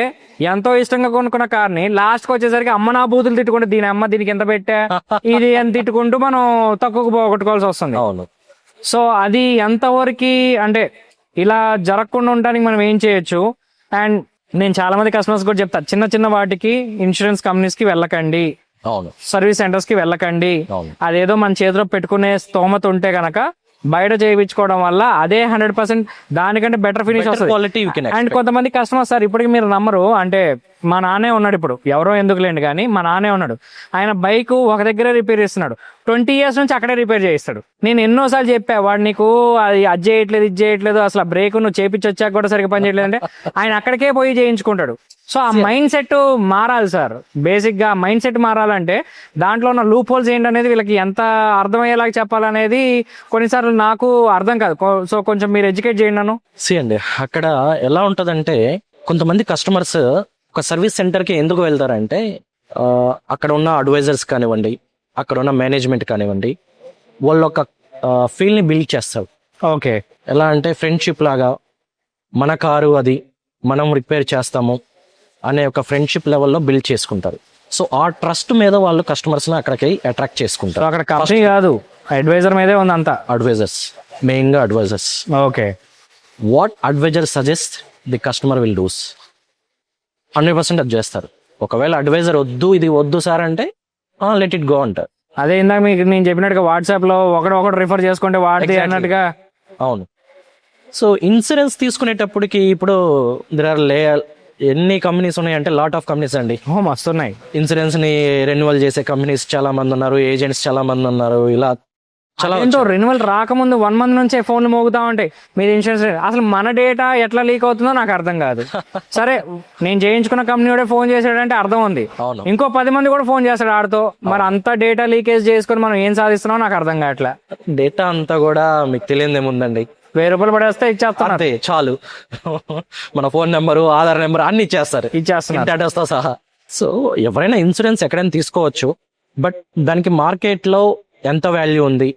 ఎంతో ఇష్టంగా కొనుక్కున్న కార్ని లాస్ట్ కి వచ్చేసరికి అమ్మ నా బూతులు తిట్టుకుంటే దీని అమ్మ దీనికి ఎంత పెట్టా ఇది అని తిట్టుకుంటూ మనం తక్కువ పోగొట్టుకోవాల్సి వస్తుంది. సో అది ఎంతవరకు అంటే ఇలా జరగకుండా ఉండడానికి మనం ఏం చేయొచ్చు? అండ్ నేను చాలా మంది కస్టమర్స్ కూడా చెప్తా, చిన్న చిన్న వాటికి ఇన్సూరెన్స్ కంపెనీస్ కి వెళ్ళకండి, సర్వీస్ సెంటర్స్ కి వెళ్ళకండి. అదేదో మన చేతిలో పెట్టుకునే స్తోమత ఉంటే గనక బయట చేయించుకోవడం వల్ల అదే 100% దానికంటే బెటర్ ఫినిష్ వస్తుంది. అండ్ కొంతమంది కస్టమర్స్ సార్ ఇప్పటికి మీరు నమ్మరు, అంటే మా నాన్నే ఉన్నాడు, ఇప్పుడు ఎవరో ఎందుకులేండి కానీ మా నాన్నే ఉన్నాడు, ఆయన బైక్ ఒక దగ్గరే రిపేర్ చేస్తున్నాడు, 20 years నుంచి అక్కడే రిపేర్ చేయిస్తాడు. నేను ఎన్నోసార్లు చెప్పా, వాడు నీకు అది చేయట్లేదు ఇది చేయట్లేదు, అసలు బ్రేక్ నువ్వు చేపించి వచ్చాక కూడా సరిగ్గా పని చేయట్లేదు అంటే ఆయన అక్కడికే పోయి చేయించుకుంటాడు. సో ఆ మైండ్ సెట్ మారాలి సార్. బేసిక్ గా మైండ్ సెట్ మారాలంటే దాంట్లో ఉన్న లూప్ హోల్స్ ఏంటనేది వీళ్ళకి ఎంత అర్థమయ్యేలాగా చెప్పాలనేది కొన్నిసార్లు నాకు అర్థం కాదు. సో కొంచెం మీరు ఎడ్యుకేట్ చేయండి నన్ను. అండి అక్కడ ఎలా ఉంటదంటే కొంతమంది కస్టమర్స్ ఒక సర్వీస్ సెంటర్ కి ఎందుకు వెళ్తారంటే అక్కడ ఉన్న అడ్వైజర్స్ కానివ్వండి, అక్కడ ఉన్న మేనేజ్మెంట్ కానివ్వండి, వాళ్ళు ఒక ఫీల్ ని బిల్డ్ చేస్తారు. ఓకే, ఎలా అంటే ఫ్రెండ్షిప్ లాగా, మన కారు అది మనం రిపేర్ చేస్తాము అనే ఒక ఫ్రెండ్షిప్ లెవెల్లో బిల్డ్ చేసుకుంటారు. సో ఆ ట్రస్ట్ మీద వాళ్ళు కస్టమర్స్ ని అక్కడికి అట్రాక్ట్ చేసుకుంటారు. అక్కడ కంపెనీ కాదు, అడ్వైజర్ మీదే ఉంది అంతా. అడ్వైజర్స్, మెయిన్ గా advisors. Okay, what advisor suggest the customer will does. 100% అది చేస్తారు. ఒకవేళ అడ్వైజర్ వద్దు ఇది వద్దు సార్ అంటే లెట్ ఇట్ గో అంటారు. అదే ఇందాక మీకు నేను చెప్పినట్టుగా వాట్సాప్ లో ఒకటి రిఫర్ చేసుకుంటే వాడితే Exactly. అన్నట్టుగా. అవును. సో ఇన్సూరెన్స్ తీసుకునేటప్పటికి ఇప్పుడు ఎన్ని కంపెనీస్ ఉన్నాయంటే లాట్ ఆఫ్ కంపెనీస్ అండి. మస్తు ఉన్నాయి. ఇన్సూరెన్స్ ని రెన్యువల్ చేసే కంపెనీస్ చాలా మంది ఉన్నారు, ఏజెంట్స్ చాలా మంది ఉన్నారు. ఇలా చాలా ఎంతో రెన్యువల్ రాకముందు 1 month నుంచే ఫోన్లు మోగుతా ఉంటాయి మీరు ఇన్సూరెన్స్. అసలు మన డేటా ఎట్లా లీక్ అవుతుందో నాకు అర్థం కాదు. సరే నేను చేయించుకున్న కంపెనీ కూడా ఫోన్ చేసాడంటే అర్థం ఉంది. అవును. ఇంకో 10 మంది కూడా ఫోన్ చేస్తాడు ఆడితో. మరి అంత డేటా లీకేజ్ చేసుకుని మనం ఏం సాధిస్తున్నామో నాకు అర్థం కావట్లే. డేటా అంతా కూడా మీకు తెలియదు ఏముందండి, 1000 రూపాయలు పడేస్తే ఇచ్చేస్తున్నారు. అంతే చాలు. మన ఫోన్ నెంబరు, ఆధార్ నెంబర్ అన్ని ఇచ్చేస్తారు, ఇచ్చేస్తున్నారు డేటాతో సహా. సో ఎవరైనా ఇన్సూరెన్స్ ఎక్కడైనా తీసుకోవచ్చు, బట్ దానికి మార్కెట్ లో ఎంత వాల్యూ ఉంది,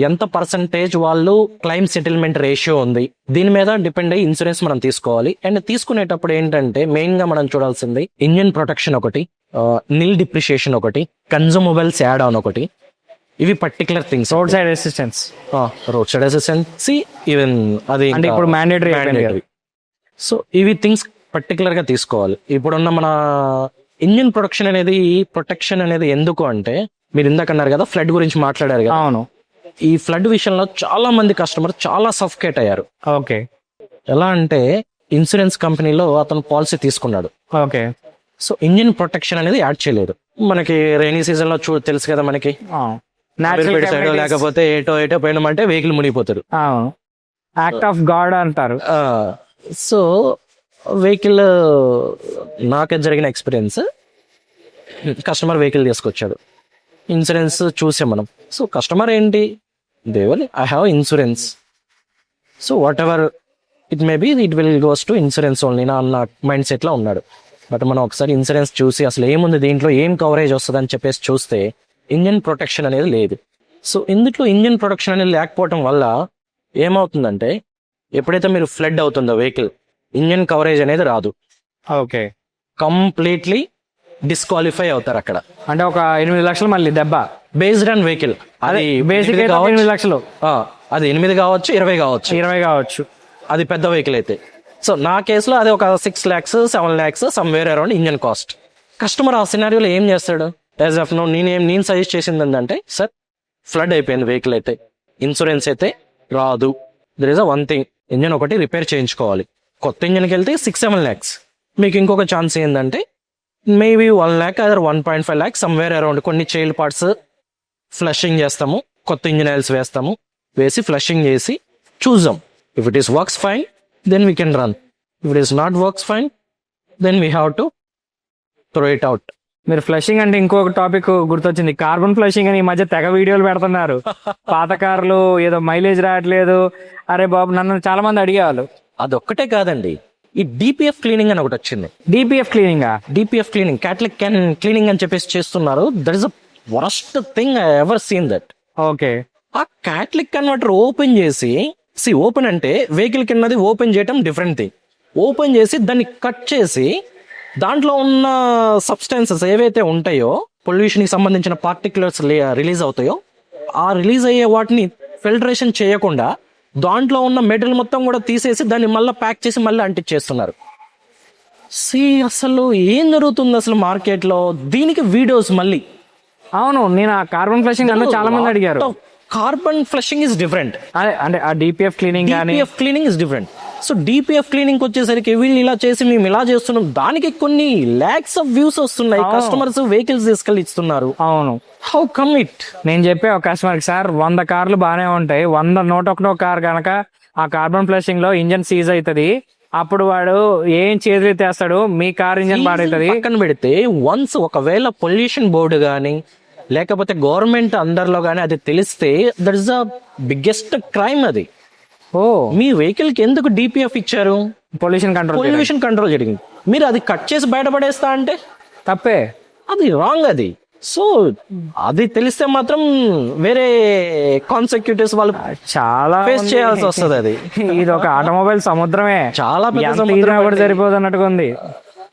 ఎంత పర్సంటేజ్ వాళ్ళు క్లైమ్ సెటిల్మెంట్ రేషియో ఉంది, దీని మీద డిపెండ్ అయ్యి ఇన్సూరెన్స్ మనం తీసుకోవాలి. అండ్ తీసుకునేటప్పుడు ఏంటంటే మెయిన్ గా మనం చూడాల్సింది ఇంజిన్ ప్రొటెక్షన్ ఒకటి, నిల్ డిప్రిషియేషన్ ఒకటి, కన్జ్యూమబుల్స్ యాడ్ ఆన్ ఒకటి. ఇవి particular things. Road side assistance, road side assistance, even అది అంటే ఇప్పుడు మ్యాండేటరీ. సో ఇవి థింగ్స్ పర్టికులర్ గా తీసుకోవాలి. ఇప్పుడున్న మన ఇంజిన్ ప్రొటెక్షన్ అనేది ఎందుకు అంటే, మీరు ఇందాక అన్నారు కదా ఫ్లడ్ గురించి మాట్లాడారు కదా. అవును. ఈ ఫ్లడ్ విషయంలో చాలా మంది కస్టమర్ చాలా సఫికేట్ అయ్యారు. ఓకే. ఎలా అంటే ఇన్సూరెన్స్ కంపెనీలో అతను పాలసీ తీసుకున్నాడు, ఓకే. సో ఇంజిన్ ప్రొటెక్షన్ అనేది యాడ్ చేయలేదు. మనకి రైనీ సీజన్ లో తెలుసు కదా, మనకి సైడ్ లేకపోతే ఏటో పోయినామంటే వెహికల్ మునిగిపోతారు. యాక్ట్ ఆఫ్ గాడ్ అంటారు. సో వెహికల్ నాకే జరిగిన ఎక్స్పీరియన్స్, కస్టమర్ వెహికల్ తీసుకొచ్చాడు, ఇన్సూరెన్స్ చూసాం మనం. సో కస్టమర్ ఏంటి, Deval I have insurance, so what ever it may be it will goes to insurance only నా అన్న మైండ్ సెట్ లో ఉన్నాడు. బట్ మనం ఒకసారి ఇన్సూరెన్స్ చూసి అసలు ఏముంది దీంట్లో, ఏం కవరేజ్ వస్తుంది అని చెప్పేసి చూస్తే ఇంజిన్ ప్రొటెక్షన్ అనేది లేదు. సో ఇందులో ఇంజిన్ ప్రొటెక్షన్ అనేది లేకపోవడం వల్ల ఏమవుతుందంటే, ఎప్పుడైతే మీరు ఫ్లడ్ అవుతుందో వెహికల్, ఇంజిన్ కవరేజ్ అనేది రాదు. ఓకే. కంప్లీట్లీ డిస్క్వాలిఫై అవుతారు అక్కడ. అంటే ఒక 8 లక్షలు మళ్ళీ దెబ్బ బేస్డ్ ఆన్ వెహికల్. అది బేసిక్ 8 లక్షలు, అది 8 కావచ్చు, 20 కావచ్చు, 20 కావచ్చు, అది పెద్ద వెహికల్ అయితే. సో నా కేసులో అది ఒక 6 lakhs 7 lakhs somewhere around engine cost. Customer ఆ సినారియోలో ఏం చేస్తాడు, యాజ్ ఆఫ్ నో నేను సజెస్ట్ చేసింది ఏంటంటే, సార్ ఫ్లడ్ అయిపోయింది వెహికల్ అయితే, ఇన్సూరెన్స్ అయితే రాదు, there is a one thing, engine ఒకటి రిపేర్ చేయించుకోవాలి. కొత్త ఇంజన్కి వెళ్తే 6-7 lakhs. మీకు ఇంకొక ఛాన్స్ ఏంటంటే maybe 1 lakh other 1.5 lakhs somewhere around. కొన్ని చైల్డ్ పార్ట్స్ ఫ్లషింగ్ చేస్తాము, కొత్త ఇంజిన్ ఆయిల్స్ వేస్తాము, వేసి ఫ్లషింగ్ చేసి చూద్దాం. If it is works fine then we can run, if it is not works fine then we have to throw it out. మీరు flushing అంటే ఇంకొక టాపిక్ గుర్తొచ్చింది, కార్బన్ ఫ్లషింగ్ అని ఈ మధ్య తెగ వీడియోలు పెడుతున్నారు. పాత కార్లు ఏదో మైలేజ్ రావట్లేదు, అరే బాబు నన్ను చాలా మంది అడిగేవాళ్ళు. అదొక్కటే కాదండి, ఈ డిపిఎఫ్ క్లీనింగ్ అని ఒకటి వచ్చింది. డిపిఎఫ్ క్లీనింగ్, క్యాటలిక్ క్లీనింగ్ అని చెప్పేసి చేస్తున్నారు. That is the worst thing I ever seen that. Okay. ఆ క్యాటలిక్ కన్వర్టర్ ఓపెన్ చేసి, ఓపెన్ అంటే వెహికల్ కిందది ఓపెన్ చేయటం డిఫరెంట్ థింగ్. ఓపెన్ చేసి దాన్ని కట్ చేసి దాంట్లో ఉన్న సబ్స్టెన్సెస్ ఏవైతే ఉంటాయో, పొల్యూషన్ కి సంబంధించిన పార్టిక్యులర్స్ రిలీజ్ అవుతాయో, ఆ రిలీజ్ అయ్యే వాటిని ఫిల్టరేషన్ చేయకుండా దాంట్లో ఉన్న మెటీరియల్ మొత్తం కూడా తీసేసి దాన్ని మళ్ళీ ప్యాక్ చేసి మళ్ళీ అంటించేస్తున్నారు. అసలు ఏం జరుగుతుంది అసలు మార్కెట్ లో, దీనికి వీడియోస్ మళ్ళీ. అవును, నేను ఆ కార్బన్ ఫ్లషింగ్ అన్న చాలా మంది అడిగారు. కార్బన్ ఫ్లషింగ్ ఇస్ డిఫరెంట్, అంటే ఆ DPF cleaning is different. So DPF cleaning వచ్చేసరికి వీళ్ళు ఇలా చేసి మేము ఇలా చేస్తున్నాం, దానికి కొన్ని lakhs of views వస్తున్నాయి, కస్టమర్స్ వెహికల్స్ తీసుకెళ్ళి ఇస్తున్నారు. అవును. How come it? నేను చెప్పే ఒక కస్టమర్ కి, సార్ 100 కార్లు బాగానే ఉంటాయి, 101 కార్ కనుక ఆ కార్బన్ ఫ్లషింగ్ లో ఇంజన్ సీజ్ అవుతుంది, అప్పుడు వాడు ఏం చేతులు తెస్తాడు, మీ కార్ ఇంజన్ పాడవుతుంది. పక్కన పెడితే వన్స్ ఒకవేళ పొల్యూషన్ బోర్డు గానీ లేకపోతే గవర్నమెంట్ అండర్ లో గానీ అది తెలిస్తే that is the biggest crime. అది మీ వెహికల్ కి ఎందుకు డిపిఎఫ్ ఇచ్చారు? పొల్యూషన్ కంట్రోల్ జరిగింది. మీరు అది కట్ చేసి బయటపడేస్తా అంటే తప్పే, అది రాంగ్. అది సో అది తెలిస్తే మాత్రం వేరే కాన్సిక్యూటివ్స్ వాళ్ళు చాలా ఫేస్ చేయాల్సి వస్తుంది. అది ఇది ఒక ఆటోమొబైల్ సముద్రమే, చాలా కూడా సరిపోదు అన్నట్టుగా ఉంది.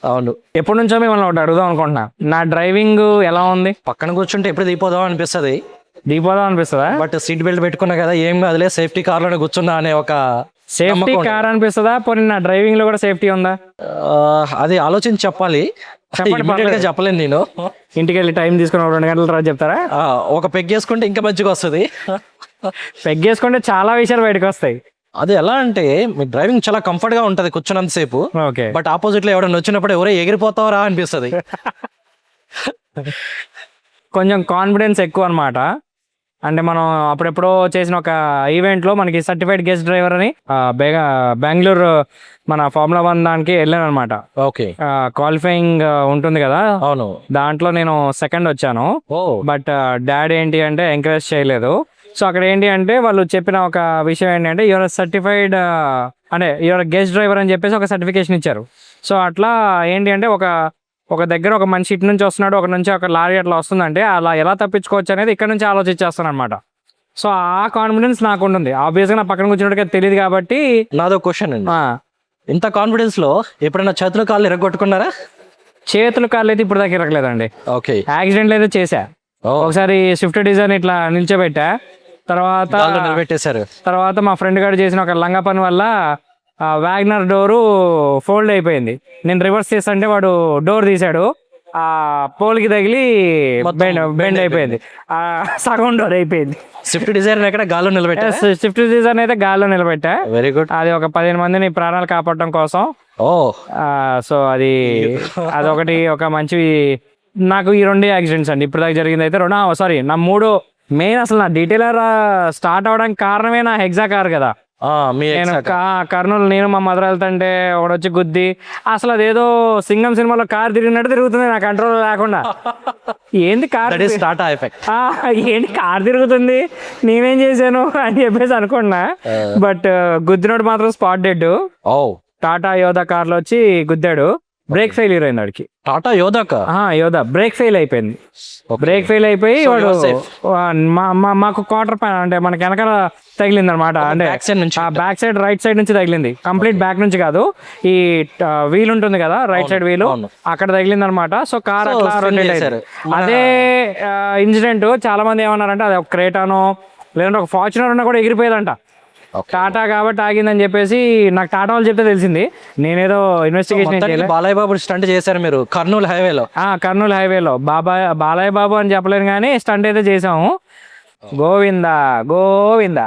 అవును. ఎప్పటి నుంచో మిమ్మల్ని ఒకటి అడుగుదాం అనుకుంటున్నా, నా డ్రైవింగ్ ఎలా ఉంది? పక్కన కూర్చుంటే ఎప్పుడు దిగిపోదాం అనిపిస్తుందా? బట్ సీట్ బెల్ట్ పెట్టుకున్నా కదా, ఏం కాదులే సేఫ్టీ కార్ లోనే కూర్చున్నా అనే ఒక సేఫ్టీ కార్ అనిపిస్తుందా? పోనీ నా డ్రైవింగ్ లో కూడా సేఫ్టీ ఉందా? అది ఆలోచించి చెప్పాలి, Immediate గా చెప్పలేను నేను. ఇంటికి వెళ్ళి టైం తీసుకుని 2 గంటల తర్వాత చెప్తారా? ఒక పెగ్ వేసుకుంటే ఇంకా మంచిగా వస్తుంది. పెగ్గేసుకుంటే చాలా విషయాలు బయటకు వస్తాయి. అది ఎలా అంటే మీ డ్రైవింగ్ చాలా కంఫర్ట్ గా ఉంటది కూర్చున్నంతసేపు, ఓకే. బట్ ఆపోజిట్ లో ఎవరైనా వచ్చినప్పుడు ఎవరో ఎగిరిపోతావరా అనిపిస్తుంది. కొంచెం కాన్ఫిడెన్స్ ఎక్కువ అనమాట. అంటే మనం అప్పుడెప్పుడో చేసిన ఒక ఈవెంట్ లో మనకి సర్టిఫైడ్ గెస్ట్ డ్రైవర్ అని బెంగళూరు మన ఫార్ములా 1 దానికి వెళ్ళాను అనమాట. ఓకే, క్వాలిఫైయింగ్ ఉంటుంది కదా, అవును, దాంట్లో నేను సెకండ్ వచ్చాను. ఓ బట్ డాడీ ఏంటి అంటే ఎంకరేజ్ చేయలేదు. సో అక్కడ ఏంటి అంటే వాళ్ళు చెప్పిన ఒక విషయం ఏంటంటే యువర్ సర్టిఫైడ్ అంటే యువర్ గెస్ట్ డ్రైవర్ అని చెప్పేసి ఒక సర్టిఫికేషన్ ఇచ్చారు. సో అట్లా ఏంటి అంటే ఒక దగ్గర ఒక మనిషి ఇటు నుంచి వస్తున్నాడు, ఒక నుంచి ఒక లారీ అట్లా వస్తుందంటే అలా ఎలా తప్పించుకోవచ్చు అనేది ఇక్కడ నుంచి ఆలోచించేస్తాను అనమాట. సో ఆ కాన్ఫిడెన్స్ నాకు ఉంటుంది. ఆబ్వియస్గా నా పక్కన కూర్చున్నట్టుగా తెలియదు కాబట్టి. నాదో క్వశ్చన్ అండి, ఇంత కాన్ఫిడెన్స్ లో ఎప్పుడైనా చేతులు కాళ్ళు ఎరగొట్టుకున్నారా? చేతులు కాళ్ళు అయితే ఇప్పుడు దాకా ఇరగలేదండి. ఓకే, యాక్సిడెంట్లు అయితే చేశా. ఒకసారి స్విఫ్ట్ డిజైర్ ఇట్లా నిల్చోబెట్టా, తర్వాత నిలబెట్టేశారు. తర్వాత మా ఫ్రెండ్ గారు చేసిన ఒక లంగా పని వల్ల వ్యాగ్నర్ డోరు ఫోల్డ్ అయిపోయింది. నేను రివర్స్ చేస్తుంటే వాడు డోర్ తీశాడు, ఆ పోల్కి తగిలి బెండ్ అయిపోయింది, సగం డోర్ అయిపోయింది. స్విఫ్ట్ డిజైర్ ఎక్కడ గాల్లో నిలబెట్టా? స్విఫ్ట్ డిజైర్ అయితే గాల్లో నిలబెట్టా. Very good. అది ఒక 15 మందిని ప్రాణాలు కాపాడటం కోసం. ఓ సో అదొకటి ఒక మంచి. నాకు ఈ 2 యాక్సిడెంట్స్ అండి ఇప్పుడు దాకా జరిగింది అయితే 2. సారీ, నా 3 మెయిన్. అసలు నా డీటెయిలర్ స్టార్ట్ అవడానికి కారణమే నా హెగ్జా కార్ కదా. నేను కర్నూలు, నేను మా మదర్ వెళ్తుంటే ఒకడొచ్చి గుద్ది, అసలు అదేదో సింగం సినిమాలో కార్ తిరిగినట్టు తిరుగుతుంది, నా కంట్రోల్ లేకుండా. ఏంది కార్ ఏంటి కార్ తిరుగుతుంది, నేనేం చేశాను అని చెప్పేసి అనుకున్నా. బట్ గుద్దినోడు మాత్రం స్పాట్ డెడ్. టాటా యోధా కార్లో వచ్చి గుద్దాడు. బ్రేక్ ఫెయిల్యూర్ అయింది వాడికి. టాటా యోధా బ్రేక్ ఫెయిల్ అయిపోయింది. బ్రేక్ ఫెయిల్ అయిపోయి వాడు మాకు క్వార్టర్ అంటే మనకి వెనకాల తగిలింది అనమాట. అంటే బ్యాక్ సైడ్ రైట్ సైడ్ నుంచి తగిలింది, కంప్లీట్ బ్యాక్ నుంచి కాదు. ఈ వీల్ ఉంటుంది కదా, రైట్ సైడ్ వీల్, అక్కడ తగిలింది అనమాట. సో కార్ అట్లా రొటేట్ అయ్యారు. అదే ఇన్సిడెంట్ చాలా మంది ఏమన్నారంటే అది ఒక క్రేటానో లేదంటే ఒక ఫార్చునర్ ఉన్నా కూడా ఎగిరిపోయేదంట. టాటా కాబట్టి ఆగిందని చెప్పేసి నాకు టాటా వాళ్ళు చెప్తే తెలిసింది. నేనేదో ఇన్వెస్టిగేషన్ బాలయ్య బాబు స్టంట్ చేశారు మీరు కర్నూలు హైవేలో. కర్నూలు హైవేలో బాలయ్య బాబు అని చెప్పలేను కానీ స్టంట్ అయితే చేసాము. గోవిందా గోవిందా.